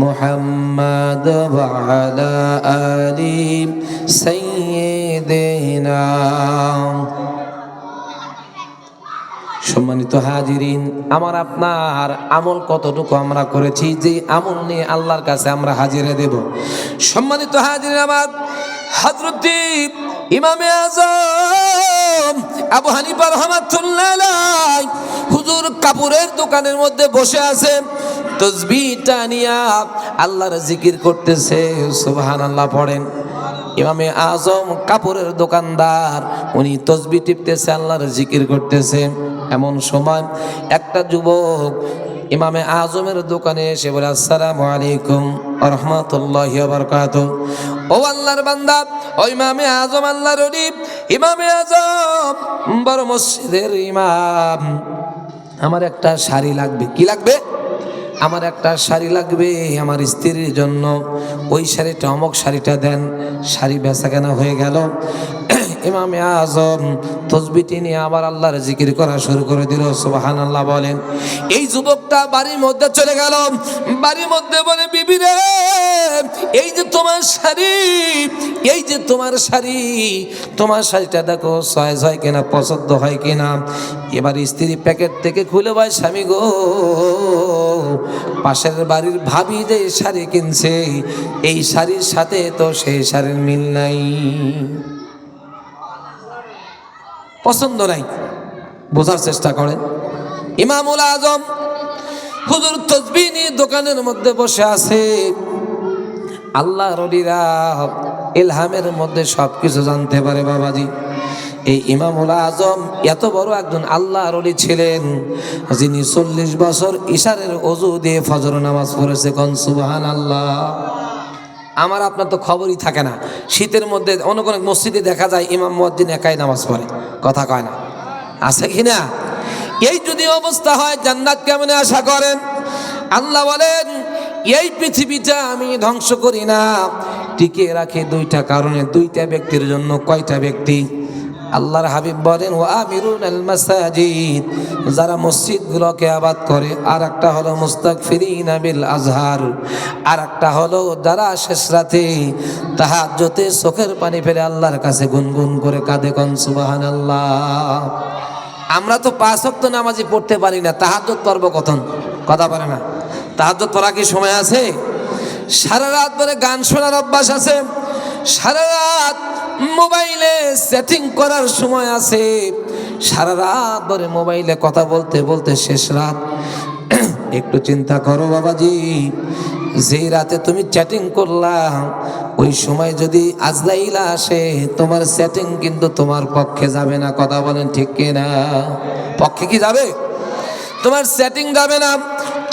মুহাম্মদ ওয়া আলা আলি সাইয়্যিদিনা। সম্মানিত হাজিরিন, আমার আপনার আমল কতটুকু আমরা করেছি, যে আমল নিয়ে আল্লাহর কাছে আমরা হাজিরা দেব। সম্মানিত হাজিরিন আমার, হযরত ইমামে আযম আবু হানিফা রাহমাতুল্লাহ আলাইহি হুজুর কাপড়ের দোকানের মধ্যে বসে আছে, তাসবিহটা নিয়া আল্লাহর জিকির করতেছে। সুবহানাল্লাহ পড়েন। ইমামে আযম কাপড়ের দোকানদার, উনি তাসবিহ টিপতেছে, আল্লাহর জিকির করতেছে। এমন সময় একটা যুবক ইমামে আজমের দোকানে এসে বলে আসসালামু আলাইকুম ওয়া রাহমাতুল্লাহি ওয়া বারাকাতুহু। ও আল্লাহর বান্দা, ও ইমামে আজম, আল্লাহর ওলি ইমামে আজম, বড় মসজিদের ইমাম, আমার একটা শাড়ি লাগবে। কি লাগবে? আমার একটা শাড়ি লাগবে আমার স্ত্রীর জন্য। ওই শাড়িটা, অমক শাড়িটা দেন। শাড়ি বেচা কেনা হয়ে গেল। ইমামে আজম তসবিটি নিয়ে আবার আল্লাহর জিকির করা শুরু করে দিল। সুবহানাল্লাহ বলেন। এই যুবকটা বাড়ির মধ্যে চলে গেল। বাড়ির মধ্যে বলে, বিবি রে, এই যে তোমার শাড়ি, এই যে তোমার শাড়ি, তোমার শাড়িটা দেখো সয়েজ হয় কিনা, পছন্দ হয় কিনা। এবার স্ত্রী প্যাকেট থেকে খুলে ভাই, স্বামী গো, পাশের বাড়ির ভাবি যে শাড়ি কিনছে, এই শাড়ির সাথে তো সেই শাড়ির মিল নাই, পছন্দ নাই। বোঝার চেষ্টা করেন। ইমামুল আজম হুজুর তসবিহ নিয়ে দোকানের মধ্যে বসে আছে। আল্লাহর ওলিরা ইলহামের মধ্যে সবকিছু জানতে পারে বাবাজি। এই ইমামুল আজম এত বড় একজন আল্লাহর ওলি ছিলেন, যিনি 40 বছর ইশারের ওযু দিয়ে ফজর নামাজ পড়েছে। কোন সুবহানাল্লাহ। আমার আপনার তো খবরই থাকে না। শীতের মধ্যে অনেক অনেক মসজিদে দেখা যায় ইমাম মুয়াজ্জিন একাই নামাজ পড়ে, কথা কয় না, আছে কি না? এই যদি অবস্থা হয়, জান্নাত কেমনে আশা করেন? আল্লাহ বলেন, এই পৃথিবীটা আমি ধ্বংস করি না, টিকে রাখি দুইটা কারণে। দুইটা ব্যক্তির জন্য। কয়টা ব্যক্তি? আল্লাহর হাবিব বলেন, ওয়া আমিরুনাল মাসাজিদ, যারা মসজিদগুলোকে আবাদ করে। আর একটা হলো মুস্তাগফিরিনা বিল আজহার। আর একটা হলো যারা শেষ রাতে তাহাজ্জুদে চোখের পানি ফেলে আল্লাহর কাছে গুনগুন করে কাঁদে। কোন সুবহানাল্লাহ। আমরা তো 5 ওয়াক্ত নামাজি পড়তে পারি না, তাহাজ্জুদ পড়ব কখন? কথা বলে না। তাহাজ্জুদ পড়া কি সময় আছে? সারা রাত ধরে গান শোনার অভ্যাস আছে, সারা রাত মোবাইলে সেটিং করার সময় আছে, সারা রাত ধরে মোবাইলে কথা বলতে বলতে শেষ রাত। একটু চিন্তা করো বাবাজি, যেই রাতে তুমি চ্যাটিং করলা, ওই সময় যদি আজরাইল আসে, তোমার সেটিং কিন্তু তোমার পক্ষে যাবে না। কথা বলেন ঠিক কিনা? পক্ষে কি যাবে? তোমার সেটিং যাবে না।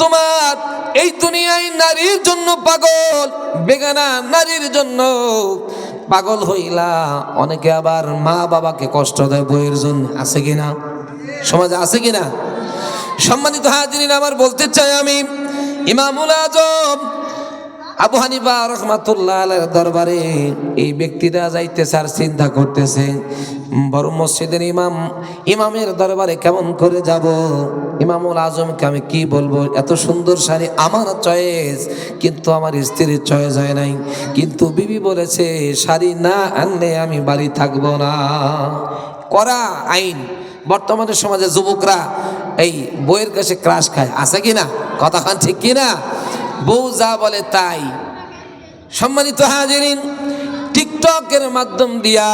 তোমার এই দুনিয়ায় নারীর জন্য পাগল, বেগানা নারীর জন্য পাগল হইলা। অনেকে আবার মা বাবাকে কষ্ট দেয় বইয়ের জন্য, আছে কিনা? সমাজে আছে কিনা? সম্মানিত হাজিরিন, আমার বলতে চাই আমি, ইমামুল আজম আবু হানিফা রাহমাতুল্লাহ আলাইহির দরবারে এই ব্যক্তিরা যাইতেছে আর চিন্তা করতেছে, বড় মসজিদের ইমামের দরবারে কেমন করে যাব? ইমামুল আজমকে আমি কি বলবো? এত সুন্দর শাড়ি আমার চয়েস, কিন্তু আমার স্ত্রীর চয়েস হয় নাই। কিন্তু বিবি বলেছে শাড়ি না আনলে আমি বাড়ি থাকবো না। করা আইন। বর্তমানের সমাজে যুবকরা এই বইয়ের কাছে ক্রাশ খায়, আছে কিনা? কথা খান ঠিক কিনা? বউ যা বলে তাই। সম্মানিত হাজিরিন, টিকটকের মাধ্যম দিয়া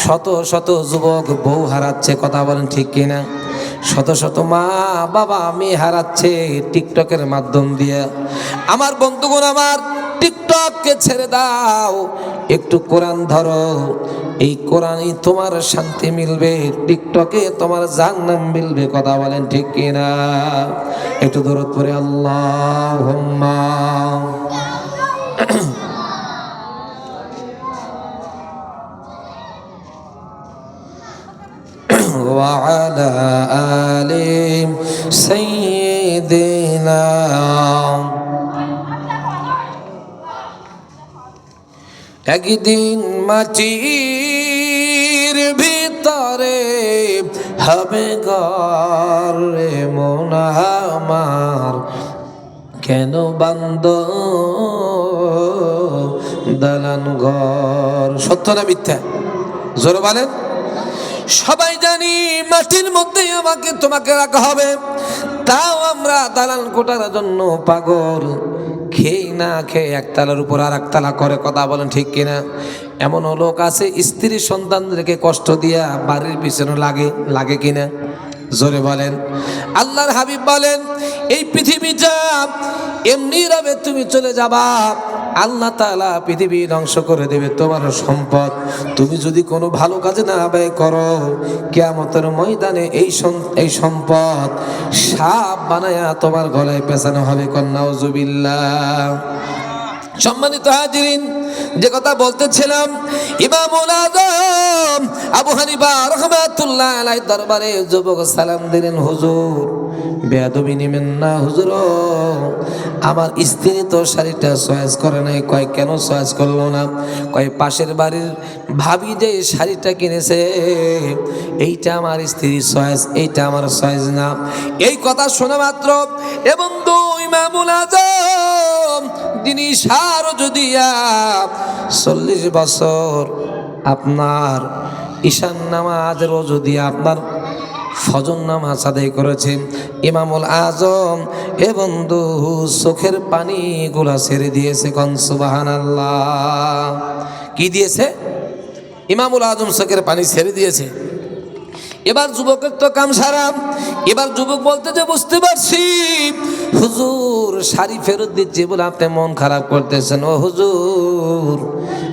শত শত যুবক বউ হারাচ্ছে। কথা বলেন ঠিক কিনা? শত শত মা বাবা মেয়ে হারাচ্ছে টিকটকের মাধ্যম দিয়ে। আমার বন্ধুগণ, আমার টিকটককে ছেড়ে দাও, একটু কোরআন ধরো। এই কোরআনই তোমার শান্তি মিলবে, টিকটকে তোমার জান্নাত মিলবে। কথা বলেন ঠিক কিনা? একটু দরুদ পড়ে আল্লাহুম্মা ওয়া আলা আলি সাইয়্যিদিনা। একদিন মাটির ভিতরে হবে ঘর রে মন আমার, কেন বান্দ দালান ঘর? সত্য না মিথ্যা? জোরে বলেন। সবাই জানি মাটির মধ্যে আমাকে তোমাকে রাখা হবে, তাও আমরা দালান কোটার জন্য পাগল। খেয়ে না খেয়ে একতলার উপর আর একতলা করে। কথা বলেন ঠিক কিনা? এমনও লোক আছে স্ত্রী সন্তানদেরকে কষ্ট দিয়া বাড়ির পিছনে লাগে কিনা? জোরে বলেন। আল্লাহর হাবিব বলেন, এই পৃথিবীটা এমনি রবে, তুমি চলে যাবা, আল্লাহ তাআলা পৃথিবী ধ্বংস করে দেবে তোমার সম্পদ তুমি যদি কোনো ভালো কাজে না ব্যয় করো। কিয়ামতের ময়দানে এই সম্পদ সাপ বানায়া তোমার গলায় পেঁচানো হবে। নাউজুবিল্লাহ। সম্মানিত হাজিরিন, যে কথা বলতেছিলাম, ইমামুল আযম আবু হানিফা রাহমাতুল্লাহ আলাইহি দরবারে যুবক সালাম দিলেন, হুজুর বেয়াদবি নেবেন না হুজুর, আমার স্ত্রী তো শাড়িটা চয়েস করে নাই। কয় কেন চয়েস করলো না? কয় পাশের বাড়ির ভাবি যে শাড়িটা কিনেছে এইটা আমার স্ত্রীর চয়েস, এইটা আমার চয়েস না। এই কথা শোনা মাত্র এবং ইমামুল আযম যিনি সারো যদি 40 বছর আপনার ঈশান নামাজেরও যদি আপনার ফজর নামাজ আদায় করেছে, ইমামুল আযম এ বন্ধু চোখের পানিগুলা ছেড়ে দিয়েছে। কোন সুবহানাল্লাহ। কি দিয়েছে? ইমামুল আযম চোখের পানি ছেড়ে দিয়েছে। এবার যুবকের তো কাম সারা। এবার যুবক বলতে যে বুঝতে পারছি হুজুর শাড়ি ফেরত দিচ্ছি বলে আপনি মন খারাপ করতেছেন। ও হুজুর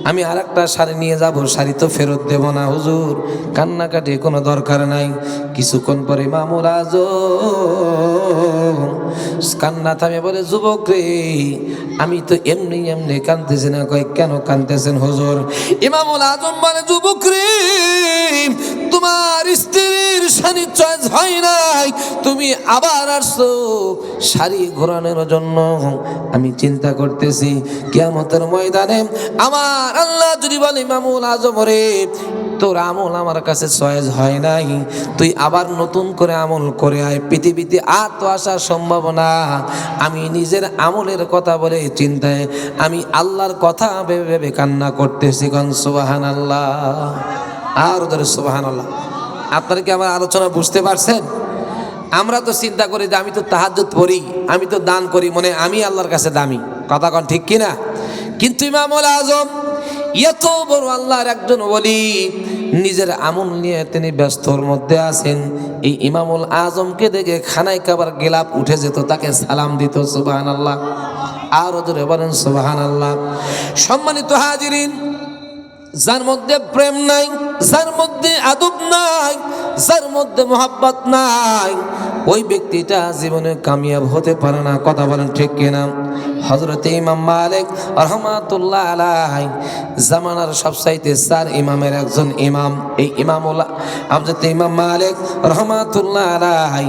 আমি আরেকটা শাড়ি নিয়ে যাব, শাড়ি তো ফেরত দেব না হুজুর, কান্নাকাটি কোনো দরকার নাই। কিছুক্ষণ পরে ইমামুল আযম কান্না থামে বলে, যুবক রে আমি তো এমনি এমনি কাঁদতেছি না। কয় কেন কাঁদতেছেন হুজুর? ইমামুল আযম বলে, যুবক রে তোমার স্ত্রীর শাড়ি চয়েস হয় নাই, তুমি আবার আসছো শাড়ি ঘোরানোর জন্য। আমি চিন্তা করতেছি কিয়ামতের ময়দানে আমার আল্লাহ যদি বলে, ইমামুল আযম রে তোর আমল আমার কাছে চয়েস হয় নাই, তুই আবার নতুন করে আমল করে আয়। পৃথিবীতে আর তো আসা সম্ভব না। আমি নিজের আমলের কথা বলে চিন্তায় আমি আল্লাহর কথা ভেবে ভেবে কান্না করতেছি। কোন সুবহানাল্লাহ। আর ধরে সুবহানাল্লাহ। আপনারা কি আমার আলোচনা বুঝতে পারছেন? আমরা তো চিন্তা করি যে আমি তো তাহাজ্জুদ পড়ি, আমি তো দান করি, মনে আমি আল্লাহর কাছে দামি। কথা কন ঠিক কিনা? কিন্তু ইমামুল আযম এত বড় আল্লাহর একজন ওলি, নিজের আমল নিয়ে তিনি ব্যস্তর মধ্যে আছেন। এই ইমামুল আযমকে দেখে খানায় কাবার গেলাপ উঠে যেত, তাকে সালাম দিত। সুবহানাল্লাহ। আর জোরে বলেন সুবহানাল্লাহ। সম্মানিত হাজিরিন, যার মধ্যে প্রেম নাই, যার মধ্যে আদব নাই, যার মধ্যে মোহাব্বত নাই, ওই ব্যক্তিটা জীবনে কামিয়াব হতে পারে না। কথা বলেন ঠিক কিনা? হযরত ইমাম মালিক রাহমাতুল্লাহ আলাইহি জামানার সবচাইতে 4 ইমামের একজন ইমাম। এই হযরত ইমাম মালিক রাহমাতুল্লাহ আলাইহি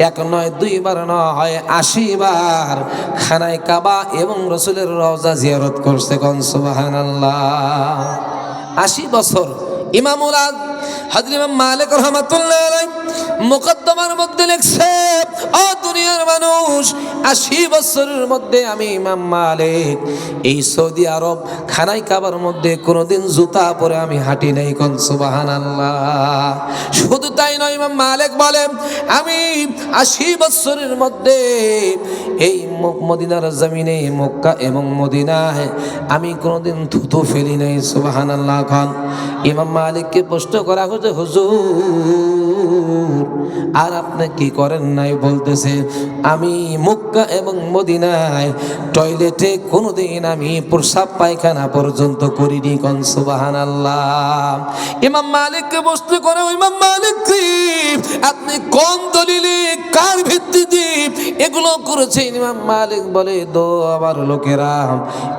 1 নয় 2 বার নয় 80 বার খানায় কাবা এবং রাসূলের রওজা জিয়ারত করছে। কোন সুবহানাল্লাহ। 80 বছর ইমামুল হযরত ইমাম মালিক রাহমাতুল্লাহ আলাইহি মুকদ্দমার মধ্যে লিখছে, ও দুনিয়ার মানুষ, 80 বছরের মধ্যে আমি ইমাম মালিক এই সৌদি আরব খানায় কাবার মধ্যে কোনোদিন জুতা পরে আমি হাঁটি নাই। কোন সুবহানাল্লাহ। শুধু তাই নয়, ইমাম মালিক বলেন আমি 80 বছরের মধ্যে এই মদিনার জমিনে মক্কা এবং মদিনায় আমি কোনোদিন থুতু ফেলি নাই। সুবহানাল্লাহ। খান ইমাম মালিককে প্রশ্ন করা হচ্ছে, হুজুর আর আপনি কি করেন নাই? বলতেছে আমি মক্কা এবং মদিনায় টয়লেটে কোনোদিন আমি প্রস্রাব পায়খানা পর্যন্ত করিনি। কোন সুবহানাল্লাহ। ইমাম মালিককে প্রশ্ন করে, ইমাম মালিক আপনি কোন দলিলে কার ভিত্তিতে এগুলো করেছেন? ইমাম মালিক বলে, দো আমার লোকেরা,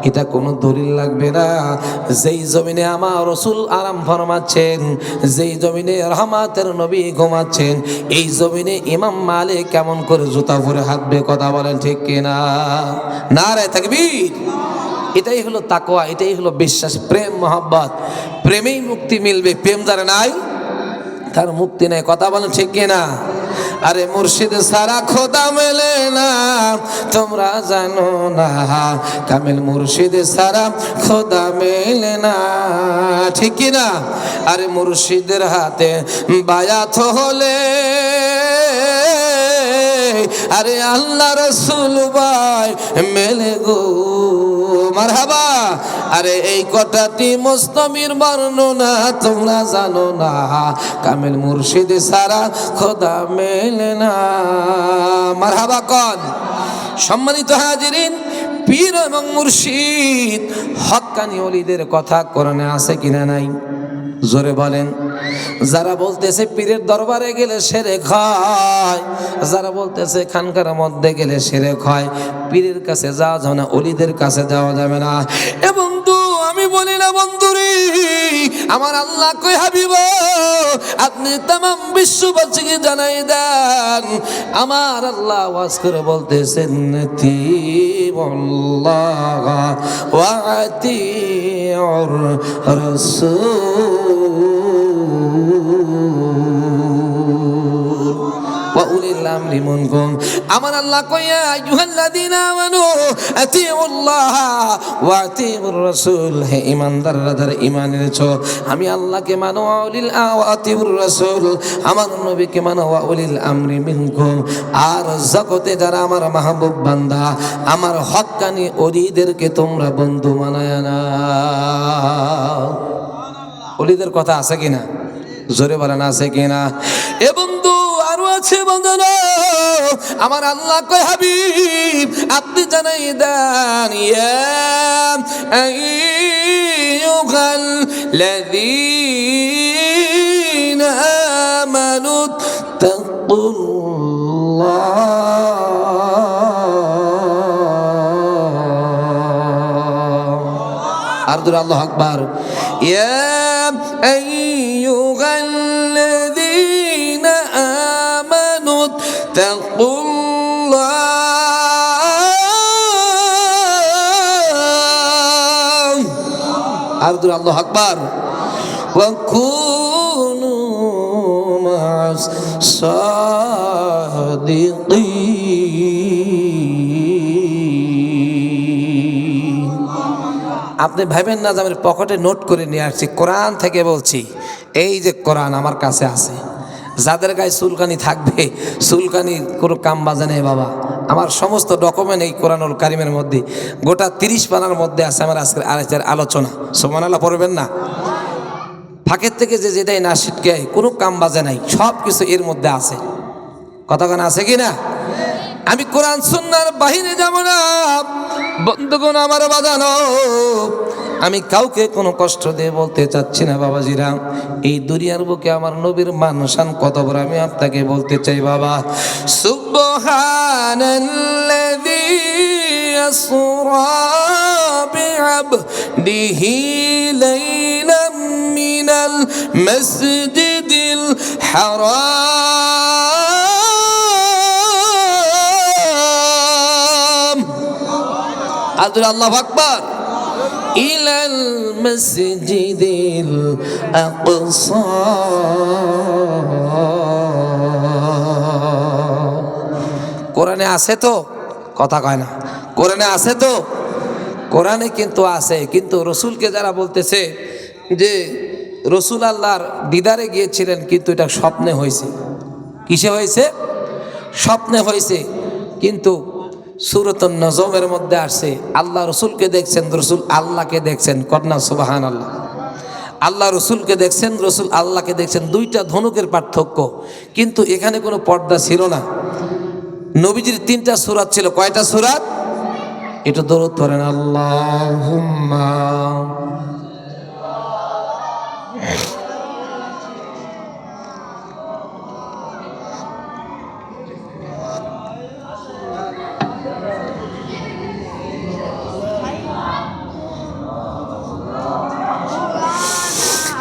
এটা কোনো দলিল লাগবে না। যেই জমিনে আমার রাসূল আরাম ফরমাচ্ছেন, যেই জমিনে রহমাতের নবী ঘুমাচ্ছেন, এই জমিনে ইমাম মালিক কেমন করে জুতা পরে হাঁটবে? কথা বলেন ঠিক কিনা? নারে তাকবীর। এটাই হলো তাকওয়া, এটাই হলো বিশ্বাস, প্রেম মহব্বত। প্রেমেই মুক্তি মিলবে। প্রেম যার নাই তার মুক্তি নাই। কথা বলেন ঠিক কিনা? আরে মুর্শিদ সারা খোদা মেলে না, তোমরা জানো না, কামিল মুর্শিদ সারা খোদা মেলে না। ঠিক কিনা? আরে মুর্শিদের হাতে বায়াত হলে আরে আল্লাহ রাসূল ভাই মেলে গো। মারহাবা। আরে এই কথাটি মুস্তামির বর্ণনা, তোমরা জানো না, কামিল মুর্শিদ সারা খোদা মেলে না। মারহাবা কন। সম্মানিত হাজিরিন, পীর এবং মুর্শিদ হক্কানি ওলিদের কথা কোরআনে আছে কিনা নাই? জোরে বলেন। যারা বলতেছে পীরের দরবারে গেলে শিরক হয়, যারা বলতেছে খানকার মধ্যে গেলে শিরক হয়, পীরের কাছে যাওয়া যাবে না, ওলিদের কাছে যাওয়া যাবে না। এ বন্ধু, আমি বলি না বন্ধুরে, আমার আল্লাহ কই হাবিব আপনি तमाम বিশ্ববাসীকে জানাই দেন, আমার আল্লাহ ওয়াজ করে বলতেছেন আতিউল্লাহ ওয়া আতিউর রাসূল ওয়া উলিল আমরি মিনকুম। আমার আল্লাহ কইয়া আইয়ুহাল্লাযীনা আমানু আতিউল্লাহ ওয়া আতিউর রাসূল, হে ঈমানদাররা যারা ঈমান এনেছো আমি আল্লাহকে মানো, ওয়া উলিল আতিউর রাসূল আমার নবীকে মানো, ওয়া উলিল আমরি মিনকুম। আর জগতে যারা আমার মাহবুব বান্দা আমার হক্কানি ওলিদেরকে তোমরা বন্ধু বানায় নাও। ওলিদের কথা আছে কিনা? জোরে বলেন আছে কিনা? এ বন্ধু আরো আছে বন্ধু, আমার আল্লাহ কয় হাবিব আপনি জানাই দেন ইয়া আইয়ুহাল্লাযীনা আমানু তাকুল্লাহ। আর দুর আল্লাহু আকবার। ইয়া আইয়ুহাল্লাযীনা আমানু তাকুল্লাহ। আর দুর আল্লাহু আকবার। ওয়া কুনু মা'আস সাদিকিন। আপনি ভাবেন না যে আমি পকেটে নোট করে নিয়ে আসছি, কোরআন থেকে বলছি। এই যে কোরআন আমার কাছে আছে, যাদের গায়ে চুলকানি থাকবে, চুলকানি কোনো কাম বাজে নেই বাবা। আমার সমস্ত ডকুমেন্ট এই কোরআনুল কারিমের মধ্যে, গোটা 30 পানার মধ্যে আছে আমার আজকের আলোচনার আলোচনা। সুবহানাল্লাহ পড়বেন না? ফাঁকের থেকে যে যেটাই না শিটকে কোনো কাম বাজে নাই, সব কিছু এর মধ্যে আছে। কতক্ষণ আছে কি না? আমি কোরআন সুন্নাহর বাহিরে যাব না বন্ধুগণ আমার বাজানো। আমি কাউকে কোনো কষ্ট দিয়ে বলতে চাচ্ছি না বাবাজিরা, এই দুনিয়ার বুকে আমার নবীর মান-শান কত বড় আমি আপনাকে বলতে চাই বাবা। সুবহানাল্লাযী আসরা বিআবদিহি লাইলাম মিনাল মাসজিদিল হারাম। আল্লাহু আকবার। ইলাল মাসজিদিল আকসা। কোরআনে আছে তো? কথা কয় না। কোরআনে আছে তো? কোরআনে কিন্তু আছে, কিন্তু রসুলকে যারা বলতেছে যে রসুল আল্লাহর দিদারে গিয়েছিলেন, কিন্তু এটা স্বপ্নে হয়েছে। কিসে হয়েছে? স্বপ্নে হয়েছে। কিন্তু সূরাতুন নজমের মধ্যে আসছে আল্লাহ রসুলকে দেখছেন, রসুল আল্লাহকে দেখছেন। কন্যা সুবহানাল্লাহ। আল্লাহ রসুলকে দেখছেন, রসুল আল্লাহকে দেখছেন, দুইটা ধনুকের পার্থক্য। কিন্তু এখানে কোনো পর্দা ছিল না। নবীজির 3টা সূরাত ছিল। কয়টা সূরাত? এটা দরুদ পড়েন আল্লাহুম্মা।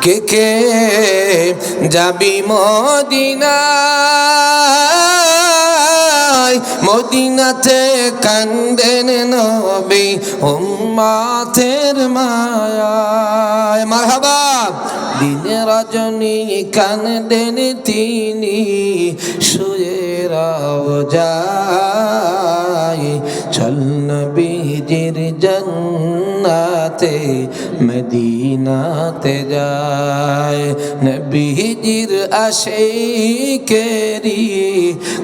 কে কে যাবি মদিনায়, মদিনাতে কান্দেন নবী উম্মতের মায়ায়। মারহাবা। দিনে রজনী কান্দেন তিনি শুয়ে রওজায়। চল নবীজির জান্নাতে মদিনাতে যায়। নবীজির আশিকেরি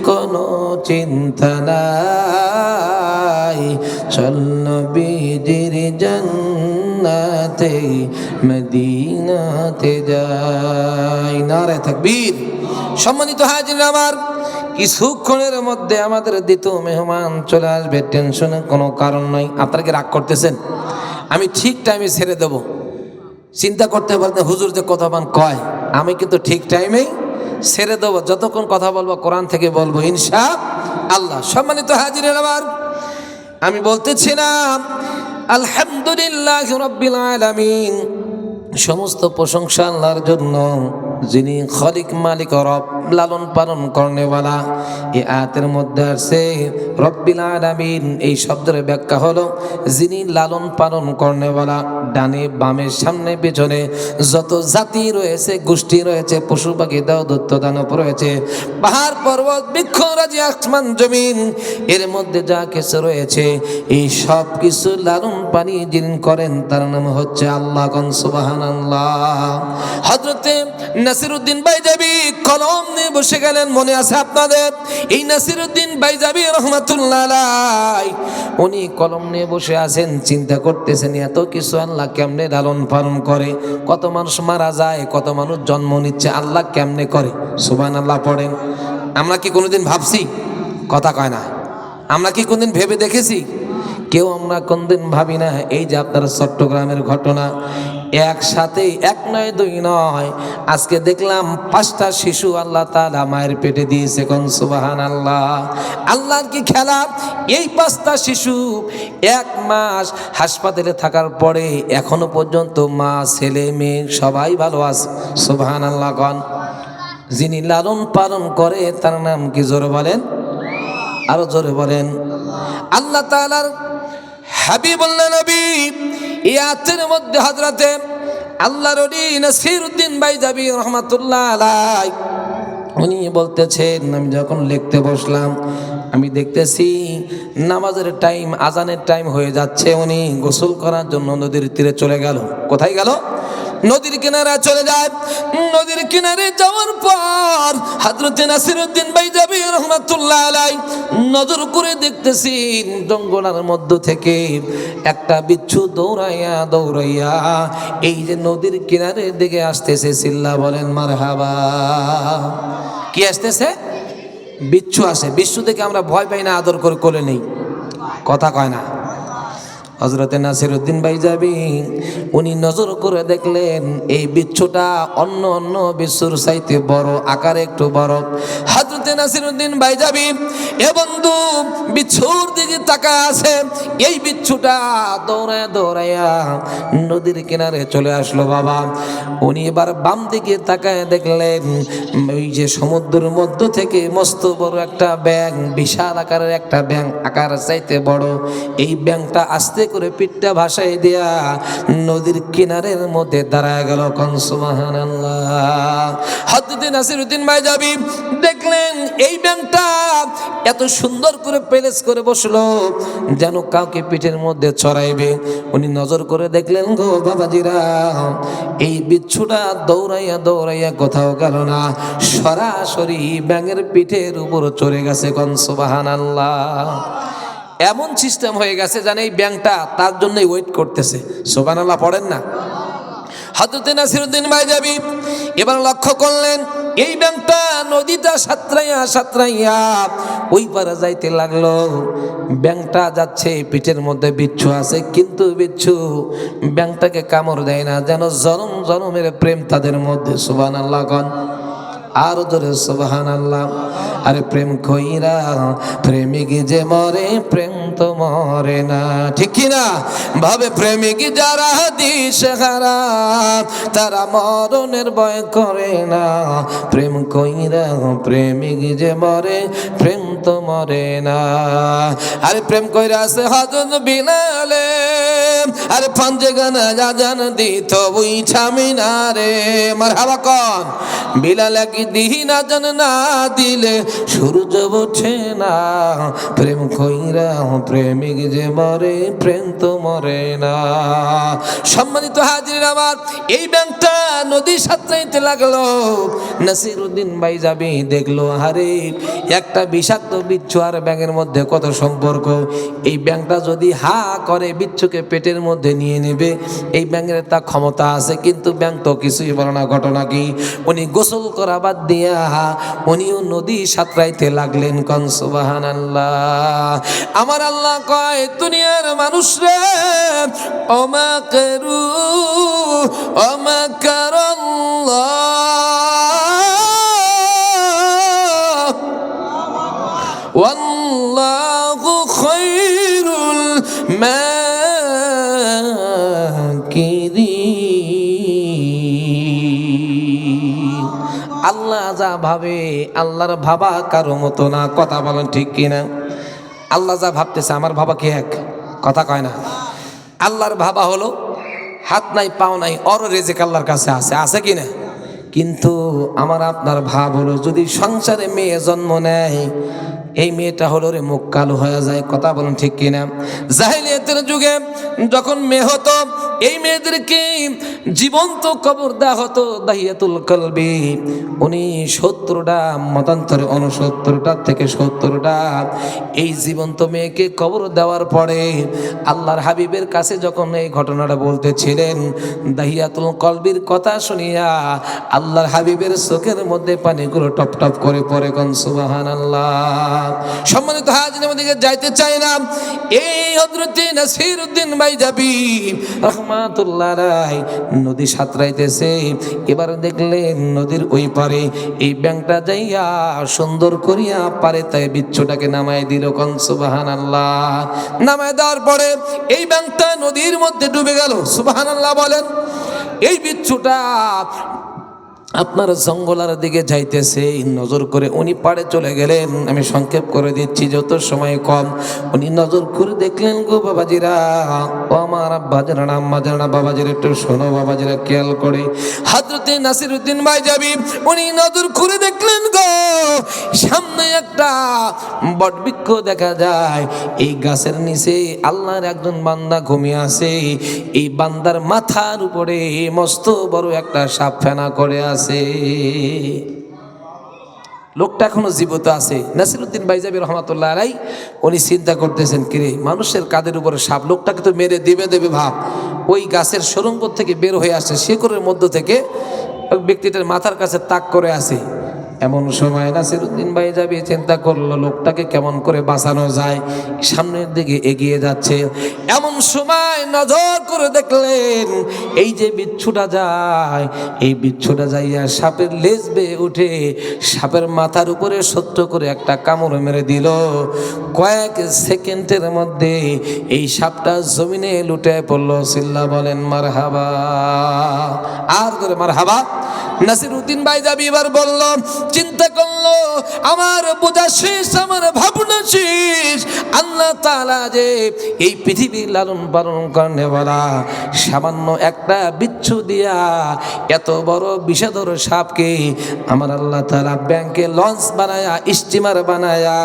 কোনো চিন্তা নাই। চল নবীজির জান্নাতে মদিনাতে যায়। নারে তাকবীর। সম্মানিত হাজির আমার, কিছুক্ষণের মধ্যে আমাদের দ্বিতীয় মেহমান চলে আসবে, টেনশনের কোনো কারণ নাই। আপনারা কি রাগ করতেছেন? আমি ঠিক টাইমে ছেড়ে দেব, চিন্তা করতে পারতেন হুজুর যে কথাবান কয়, আমি কিন্তু ঠিক টাইমেই ছেড়ে দেবো। যতক্ষণ কথা বলবো কোরআন থেকে বলবো ইনশাআল্লাহ। সম্মানিত হাজিরের, আবার আমি বলতেছিলাম আলহামদুলিল্লাহ রাব্বিল আলামিন, সমস্ত প্রশংসা আল্লাহর জন্য, যিনি খালিক, মালিক, রব, লালন পালন করনেওয়ালা। এই আয়াতের মধ্যে আছে রব্বিল আলামিন, এই শব্দের ব্যাখ্যা হলো যিনি লালন পালন করনেওয়ালা। ডানে বামে সামনে পেছনে যত জাতি রয়েছে, গোষ্ঠী রয়েছে, পশু পাখি দাও দত্ত দানব রয়েছে, পাহাড় পর্বত বৃক্ষ রাজি আসমান জমিন, এর মধ্যে যা কিছু রয়েছে এই সব কিছু লালন পানি যিনি করেন তার নাম হচ্ছে আল্লাহ। কোন সুবহানাল্লাহ। হযরতে নাসিরউদ্দিন বাইজাবি কলম নিয়ে বসে গেলেন, মনে আছে আপনাদের? এই নাসিরউদ্দিন বাইজাবি রহমাতুল্লাহ আলাইহি, উনি কলম নিয়ে বসে আছেন, চিন্তা করতেছেন এত কিছু আল্লাহ কেমনে লালন পালন করে, কত মানুষ মারা যায়, কত মানুষ জন্ম নিচ্ছে, আল্লাহ কেমনে করে। সুবহানাল্লাহ পড়েন। আমরা কি কোনোদিন ভাবছি? কথা কয় না। আমরা কি কোনদিন ভেবে দেখেছি? কেউ আমরা কোনদিন ভাবি না। এই যে আপনার চট্টগ্রামের ঘটনা, একসাথে এক নয় দুই নয়, আজকে দেখলাম 5টা শিশু আল্লাহ তাআলা মায়ের পেটে দিয়েছে। কোন সুবহানাল্লাহ। আল্লাহর কি খেলা! এই 5টা শিশু 1 মাস হাসপাতালে থাকার পরে এখনো পর্যন্ত মা ছেলে মেয়ে সবাই ভালো আছে। সুবহানাল্লাহ। কোন যিনি লালন পালন করে তার নাম কি? জোরে বলেন, আরো জোরে বলেন। আল্লাহ তাআলার হাবিবুল্লাহ নবী ইয়াতের মধ্যে হযরতে আল্লাহর ওলি নাসিরউদ্দিন বাইজাবি রহমাতুল্লাহ আলাইহি উনি বলতেছেন, আমি যখন লিখতে বসলাম আমি দেখতেছি নামাজের টাইম, আজানের টাইম হয়ে যাচ্ছে। উনি গোসল করার জন্য নদীর তীরে চলে গেল। কোথায় গেল? নদীর কিনারে চলে যায়। নদীর কিনারে যাওয়ার পর হযরত নাসিরউদ্দিন বাইজাবি রাহমাতুল্লাহ আলাইহি নজর করে দেখতেছি জঙ্গলের মধ্য থেকে একটা বিচ্ছু দৌড়াইয়া দৌড়াইয়া এই যে নদীর কিনারের দিকে আসতেছে। চিল্লা বলেন মারহাবা। কি আসতেছে? বিচ্ছু আসে। বিচ্ছু থেকে আমরা ভয় পাই না, আদর করে কোলে নেই। কথা কয় না। হযরতে নাসিরউদ্দিন বাইজাবি উনি নজর করে দেখলেন এই বিচ্ছুটা অন্য অন্য বিচ্ছুর চাইতে বড়, আকারে একটু বড়। হযরতে নাসিরউদ্দিন বাইজাবি এ বন্ধু বিচ্ছুর দিকে তাকায় আছে। এই বিচ্ছুটা দৌড়ায় দৌড়াইয়া নদীর কিনারে চলে আসলো। বাবা, উনি এবার বাম দিকে তাকায় দেখলেন ওই যে সমুদ্রের মধ্য থেকে মস্ত বড় একটা ব্যাঙ, বিশাল আকারের একটা ব্যাঙ, আকার চাইতে বড়। এই ব্যাঙটা আস্তে করে পিঠটা ভাসাই দিয়া নদীর কিনারের মধ্যে দাঁড়ায় গেল। কোন সুবহানাল্লাহ। হযরত নাসিরউদ্দিন বাইজাবি দেখলেন এই ব্যাঙটা এত সুন্দর করে প্যালেস করে বসলো যেন কাউকে পিঠের মধ্যে চড়াইবে। উনি নজর করে দেখলেন, গো বাবাজিরা, এই বিচ্ছুটা দৌড়াইয়া দৌড়াইয়া কোথাও গেল না, সরাসরি ব্যাঙের পিঠের উপর চড়ে গেছে। কোন সুবহানাল্লাহ। এমন সিস্টেম হয়ে গেছে জানে এই ব্যাংকটা তার জন্যই ওয়েট করতেছে। সুবহানাল্লাহ পড়েন না। হযরত নাসিরউদ্দিন বাইজাবি এবার লক্ষ্য করলেন এই ব্যাংকটা নদীটা সাঁতরাইয়া সাঁতরাইয়া ওই পারে যাইতে লাগলো। ব্যাংকটা যাচ্ছে, পিঠের মধ্যে বিচ্ছু আছে, কিন্তু বিচ্ছু ব্যাংকটাকে কামড় দেয় না, যেন জনম জনমের প্রেম তাদের মধ্যে। সুবহানাল্লাহ কোন আর জোরে সুবহানাল্লাহ। আরে প্রেম কইরা প্রেমিক যে মরে, প্রেম তো মরে না, ঠিক কি না? ভাবে প্রেমিক যারা দিশেহারা তারা মরণের ভয় করে না। প্রেম কইরা প্রেমিক যে মরে, প্রেম তো মরে না। আরে প্রেম কইরা আছে হযরত বিলালে, আরে পাঞ্জে গানা আজান দিত ওই ছামিনারে। মারহাবা কোন বিলাল কি দিন আজান না দিলে সূর্য ওঠে না। প্রেম কইরা প্রেমিক যে মরে, প্রেম তো মরে না। সম্মানিত হাজির আমার, এই ব্যাংকটা নদী সাঁতরাইতে লাগলো। নাসিরউদ্দিন ভাই যাবি দেখলো, আরে একটা বিষাক্ত বিচ্ছু আর ব্যাঙের মধ্যে কত সম্পর্ক। এই ব্যাংকটা যদি হা করে বিচ্ছুকে পেটের মধ্যে নিয়ে নেবে, এই ব্যাঙের তা ক্ষমতা আছে, কিন্তু ব্যাঙ তো কিছুই বলে না। ঘটনা কি, উনি গোসল করা বাদ দিয়া উনিও নদী সাঁতরাইতে লাগলেন। কোন সুবহানাল্লাহ। আমার আল্লাহ কয়, দুনিয়ার মানুষ রে, ওমা করু ওমা কারাল্লাহ ওয়াল্লাহু খায়রুল মাকিরিন। আল্লাহ যা ভাবে আল্লাহর ভাবা কারো মতো না। কথা বলেন ঠিক কিনা? আল্লাহ যা ভাবতেছে আমার ভাবা কি এক? কথা কয় না। আল্লাহর ভাবা হলো হাত নাই পাও নাই, অর রেজেক আল্লাহর কাছে আছে, আছে কি না? কিন্তু আমার আপনার ভাব হলো, যদি সংসারে মেয়ে জন্ম নেয়, এই মেয়েটা হলো রে মুখ কালো হয়ে যায়। কথা বলুন ঠিক কিনা? জাহেলিয়াতের যুগে যখন মেয়ে হতো, এই মেয়েদেরকে জীবন্ত কবর দেওয়া হতো। দাহিয়াতুল কলবি উনি 70টা মতান্তরে 69টা থেকে 70টা এই জীবন্ত মেয়েকে কবর দেওয়ার পরে আল্লাহর হাবিবের কাছে যখন এই ঘটনাটা বলতেছিলেন, দাহিয়াতুল কলবির কথা শুনিয়া আল্লাহর হাবিবের চোখের মধ্যে পানিগুলো টপ টপ করে পড়ে। কোন সুবহানাল্লাহ। সম্মানিত হাজির, আমাদেরকে যাইতে চাই না। এই হযরতে নাসিরউদ্দিন ভাই যাবি রহমাতুল্লাহ আলাইহি নদী সাঁতরাইতেছে। এবার দেখলেন নদীর ওই পারে এই ব্যাংকটা যাইয়া সুন্দর করিয়া পারে তাই বিচ্ছুটাকে নামায় দিল। কোন সুবহানাল্লাহ। নামায় দেওয়ার পরে এই ব্যাংকটা নদীর মধ্যে ডুবে গেল। সুবহানাল্লাহ বলেন। এই বিচ্ছুটা আপনার জঙ্গলার দিকে যাইতেছে, নজর করে উনি পাড়ে চলে গেলেন। আমি সংক্ষেপ করে দিচ্ছি যত সময় কম। উনি নজর করে দেখলেন, গো বাবাজিরা, ও আমার আব্বাজারা আম্মাজারা, বাবাজিরা একটু শোনো, বাবাজিরা খেয়াল করে। হযরতে নাসিরউদ্দিন ভাই যাবি উনি নজর করে দেখলেন, গো সামনে একটা বটবৃক্ষ দেখা যায়। এই গাছের নিচে আল্লাহর একজন বান্দা ঘুমিয়ে আছে। এই বান্দার মাথার উপরে মস্ত বড় একটা সাপ ফেনা করে আছে। লোকটা এখনো জীবিত আছে। নাসিরউদ্দিন বাইজাবি রহমাতুল্লাহ আলাইহি উনি চিন্তা করতেছেন, কিরে মানুষের কাদের উপরে সাপ, লোকটাকে তো মেরে দেবে ভাব। ওই গাছের সুড়ঙ্গ থেকে বের হয়ে আসে, শিকড়ের মধ্য থেকে ব্যক্তিটার মাথার কাছে তাক করে আছে। এমন সময় নাসিরউদ্দিন বাইজাবি চিন্তা করলো, লোকটাকে কেমন করে বাঁচানো যায়। সামনের দিকে এগিয়ে যাচ্ছে। এমন সময় নজর করে দেখলেন এই যে বিচ্ছুটা যায়, এই বিচ্ছুটা যাইয়া সাপের লেজ বেয়ে উঠে সাপের মাথার উপরে সত্য করে একটা কামড় মেরে দিল। কয়েক সেকেন্ডের মধ্যে এই সাপটা জমিনে লুটে পড়লো। সিল্লা বলেন মারহাবা। আর ধরে মারহাবা। নাসিরউদ্দিন বাইজাবি এবার বলল, চিন্তা করলো, আমার বোঝা শেষ, আমার ভাবনা শেষ। আল্লাহ তাআলা যে এই পৃথিবী লালন পালন করনে বলা সামান্য একটা বিচ্ছু দিয়া এত বড় বিষধর সাপকে আমার আল্লাহ তাআলা ব্যাংকে লঞ্চ বানায়া, স্টিমার বানায়া,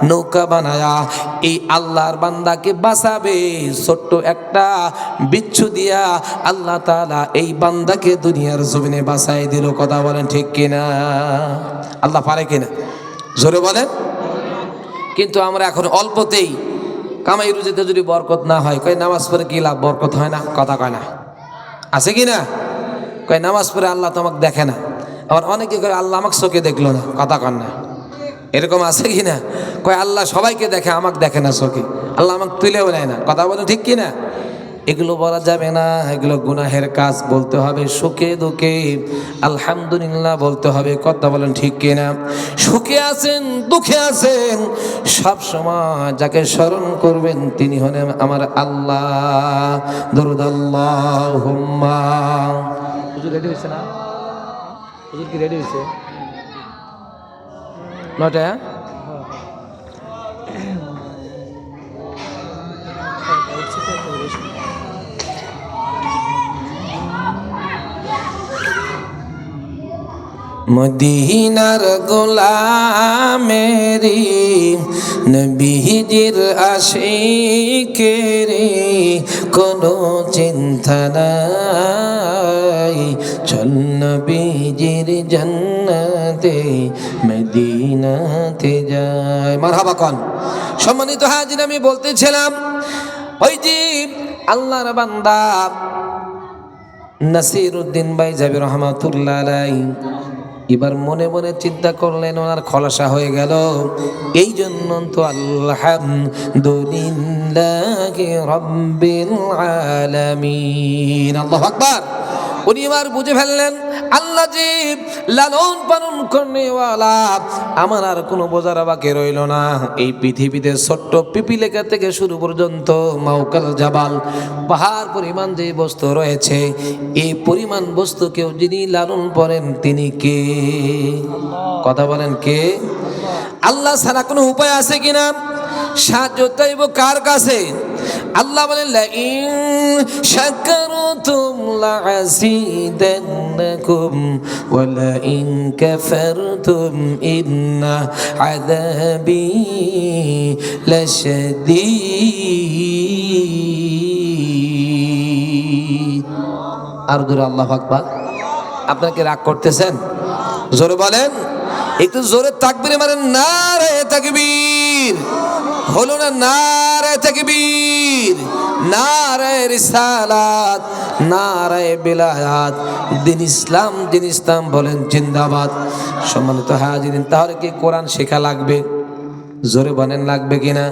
নৌকা বানায়া এই আল্লাহর বান্দাকে বাঁচাবে। ছোট্ট একটা বিচ্ছু দিয়া আল্লাহ তাআলা এই বান্দাকে দুনিয়ার জমিনে বাঁচাই দিল। কথা বলেন ঠিক কিনা? আল্লাহ পারে কিনা? জোরে বলেন। কিন্তু আমরা এখন অল্পতেই কামাই রুজিতে যদি বরকত না হয়, কয় নামাজ পড়ে কি লাভ, বরকত হয় না। কথা কয় না, আছে কি না? কয় নামাজ পড়ে আল্লাহ তো আমাকে দেখে না। আবার অনেকে কয় আল্লাহ আমাকে চোখে দেখলো না। কথা কন না, এরকম আছে কি না? কয় আল্লাহ সবাইকে দেখে, আমাকে দেখে না চোখে, আল্লাহ আমাকে তুলেও নেয় না। কথা বলে ঠিক কিনা? এগুলো বলা যাবে না, এগুলো গুনাহের কাজ। বলতে হবে সুখে দুঃখে আলহামদুলিল্লাহ বলতে হবে। কথা বলেন ঠিক কিনা? সুখে আছেন, দুঃখে আছেন, সব সময় যাকে স্মরণ করবেন তিনি হলেন আমার আল্লাহ। দরুদ আল্লাহুম্মা। হুজুর রেডি হইছে না? হুজুর কি রেডি হইছে? নটা মদিনার গোলামেরি নবীজির আশিকেরি কোনো চিন্তা নাই, চল নবীজির জান্নাতে মদিনাতে যায়। মারহাবা কোন। সম্মানিত হাজির, আমি বলতেছিলাম ওই যে আল্লাহর বান্দা নাসিরউদ্দিন ভাই জাবির রহমাতুল্লাহ আলাইহি এবার মনে মনে চিন্তা করলেন, ওনার খোলাসা হয়ে গেল। এই জন্য তো আলহামদুলিল্লাহি রাব্বিল আলামিন, আল্লাহু আকবার। উনি এবার বুঝে ফেললেন আল্লাহ যে লালন পালন করেওয়ালা, আমার আর কোনো বোঝার বাকি রইল না। এই পৃথিবীতে ছোট্ট পিপিলিকা থেকে শুরু পর্যন্ত মাউকাল জাবাল, পাহাড় পরিমাণ যে বস্তু রয়েছে, এই পরিমাণ বস্তু কেউ যিনি লালন করেন তিনি কে? কথা বলেন কে? আল্লাহ ছাড়া কোনো উপায় আছে কিনা? সাহায্য চাইব কার কাছে? আল্লাহ বলেন লাইন শাকারতুম লাযিদান্নাকুম ওয়া লাইন কাফারতুম ইন্না আযাবি লাশাদীদ। আর জোরে আল্লাহু আকবার। আপনারা কি রাগ করতেছেন? জোরে বলেন, একটু জোরে তাকবীর মারেন। নারে তাকবীর হলো না? নারে তাকবীর, নারে রিসালাত, নারে বিলায়াত, দিন ইসলাম, দিন ইসলাম বলেন জিন্দাবাদ। সম্মানিত হাজিরিন, তাহলে কি কোরআন শেখা লাগবে? জোরে বলেন লাগবে কিনা?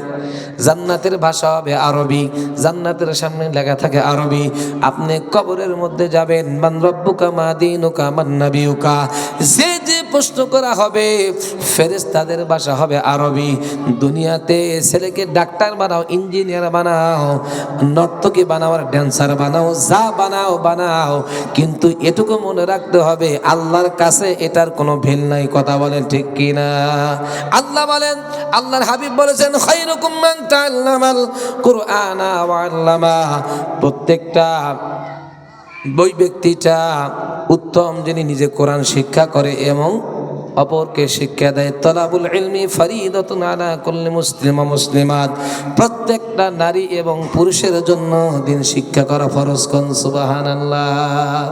জান্নাতের ভাষা হবে আরবি, জান্নাতের সামনে লেখা থাকে আরবি। আপনি কবরের মধ্যে যাবেন, মান রব্বুকা মা দীনুকা মান নাবিয়ুকা, যে যে প্রশ্ন করা হবে ফেরেশতাদের ভাষা হবে আরবি। দুনিয়াতে ছেলেকে ডাক্তার বানাও, ইঞ্জিনিয়ার বানাও, নর্তকী বানাও, আর ড্যান্সার বানাও, যা বানাও বানাও, কিন্তু এটুকু মনে রাখতে হবে আল্লাহর কাছে এটার কোনো ভেল নাই। কথা বলেন ঠিক কিনা? আল্লাহ বলেন, আল্লাহর হাবিব বলেছেন খায়রুকুম মান তাআল্লামাল কুরআনা ওয়া আল্লামা, প্রত্যেকটা ওই ব্যক্তিটা উত্তম যিনি নিজে কোরআন শিক্ষা করে এবং অপরকে শিক্ষা দেয়। তলাবুল ইলমি ফরিদাতুন আলা কুল্লি মুসলিম ওয়া মুসলিমাত, প্রত্যেকটা নারী এবং পুরুষের জন্য দিন শিক্ষা করা ফরজ। কোন সুবহানাল্লাহ,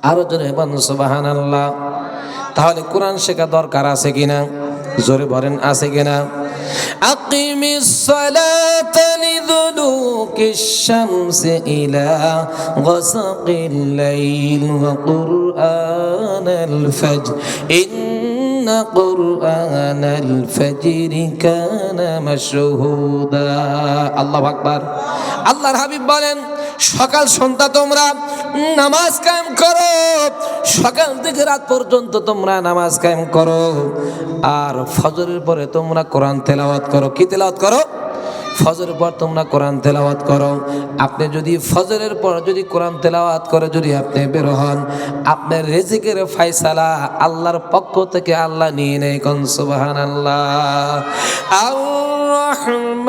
আরো জোরে বলুন সুবহানাল্লাহ। তাহলে কোরআন শেখা দরকার আছে কিনা? জোরে বলেন আছে কিনা? আকিমিস সালাতা লিদুলুকিশ শামসি ইলা গাসাকিল লাইল ওয়া কুরআনাল ফাজর ইন্না কুরআনাল ফাজরি কানা মাশহুদা। আল্লাহু আকবার। আল্লাহর হাবিব বলেন সকাল সন্ধ্যা তোমরা নামাজ কায়েম করো, সকাল থেকে রাত পর্যন্ত তোমরা নামাজ কায়েম করো, আর ফজরের পরে তোমরা কোরআন তেলাওয়াত করো। কি তেলাওয়াত করো? ফজরের পর তোমরা কোরআন তেলাওয়াত করো। আপনি যদি ফজরের পর যদি কোরআন তেলাওয়াত করে যদি আপনি বের হন, আপনার রিজিকের ফয়সালা আল্লাহর পক্ষ থেকে আল্লাহ নিয়ে নেয়। কোন সুবহানাল্লাহ। আর রহমানু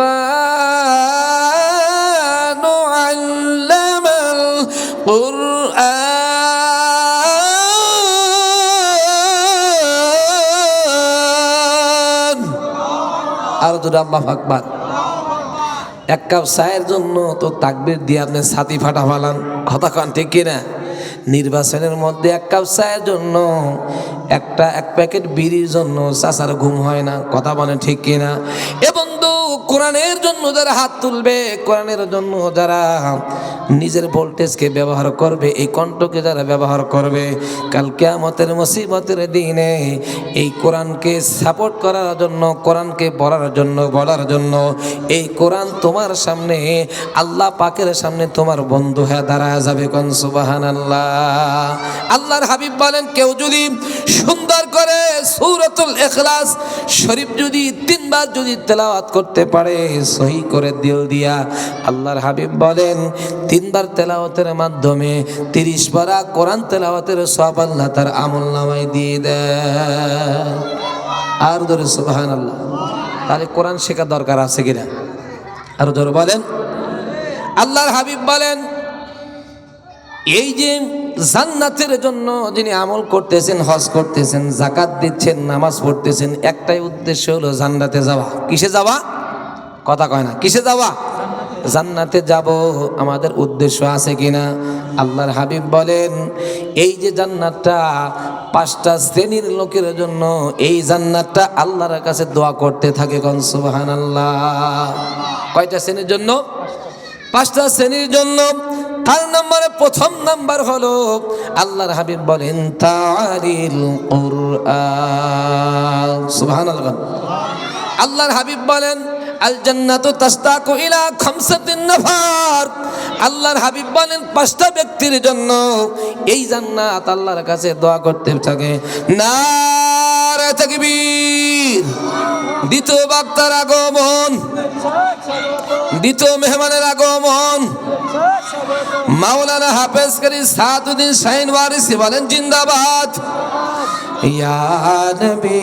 আল্লামাল কুরআন। আর যদি আল্লাহু আকবার। এক কাপ চায়ের জন্য তো তাকবীর দিয়ে আপনি ছাতি ফাটা ফালান। কথা কন ঠিক কিনা? নির্বাচনের মধ্যে এক কাপ চায়ের জন্য, এক প্যাকেট বিড়ির জন্য চাচার ঘুম হয় না। কথা বলেন ঠিক কিনা? এ বন্ধু, কোরআনের জন্য যারা হাত তুলবে, কোরআনের জন্য যারা নিজের ভোল্টেজকে ব্যবহার করবে, এই কণ্ঠকে যারা ব্যবহার করবে, কাল কিয়ামতের মুসিবতের দিনে এই কোরআনকে সাপোর্ট করার জন্য, কোরআনকে পড়ার জন্য, বলার জন্য, এই কোরআন তোমার সামনে আল্লাহ পাকের সামনে তোমার বন্ধু হয়ে দাঁড়ায় যাবে। কোন সুবহানাল্লাহ। আল্লাহর হাবিব বলেন কেউ যদি সুন্দর করে সূরাতুল ইখলাস শরীফ যদি 3 বার যদি তেলাওয়াত করতে পারে সহি করে দিল দিয়া, আল্লাহর হাবিব বলেন 3 বার তেলাওয়াতের মাধ্যমে 30 পারা কোরআন তেলাওয়াতের সওয়াব আল্লাহ তার আমলনামায় দিয়ে দেয়। আর ধরে সুবহানাল্লাহ। তাহলে কোরআন শেখা দরকার আছে কিনা? আর ধরে বলেন। আল্লাহর হাবিব বলেন এই যে জান্নাতের জন্য যিনি আমল করতেছেন, হজ করতেছেন, যাকাত দিচ্ছেন, নামাজ পড়তেছেন, একটাই উদ্দেশ্য হলো জান্নাতে যাওয়া। কিসে যাওয়া? কথা কয় না, কিসে যাওয়া? জান্নাতে যাব। আমাদের উদ্দেশ্য আছে কিনা? আল্লাহর হাবিব বলেন, এই যে জান্নাতটা 5টা শ্রেণীর লোকের জন্য, এই জান্নাতটা আল্লাহর কাছে দোয়া করতে থাকে। কোন সুবহানাল্লাহ। কয়টা শ্রেণীর জন্য? 5টা শ্রেণীর জন্য। তার নম্বরে প্রথম নাম্বার হলো, আল্লাহর হাবিব বলেন তারিল কুরআন। সুবহানাল্লাহ। আল্লাহর হাবিব বলেন আল জান্নাতু তাস্তাকু ইলা খামসাতিন নাফার। আল্লাহর হাবিব বলেন 5টা ব্যক্তির জন্য এই জান্নাত আল্লাহর কাছে দোয়া করতে থাকে। নারে তাকবীর। দ্বিতীয় বক্তার আগমন, দ্বিতীয় মেহমানের আগমন। মাওলানা হাফেজ কারি সাদউদ্দিন শাহিন ওয়ারিসি বলেন জিন্দাবাদ। ইয়া নবী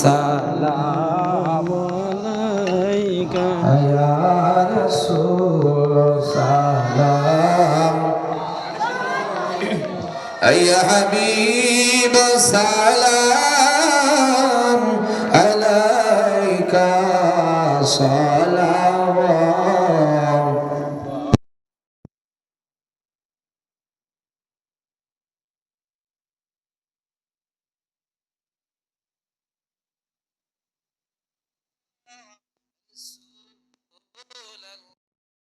সালাম আলাইকা, ইয়া রাসূল সালাম, ইয়া হাবিব সালাম আলাইকা সালাওয়াত।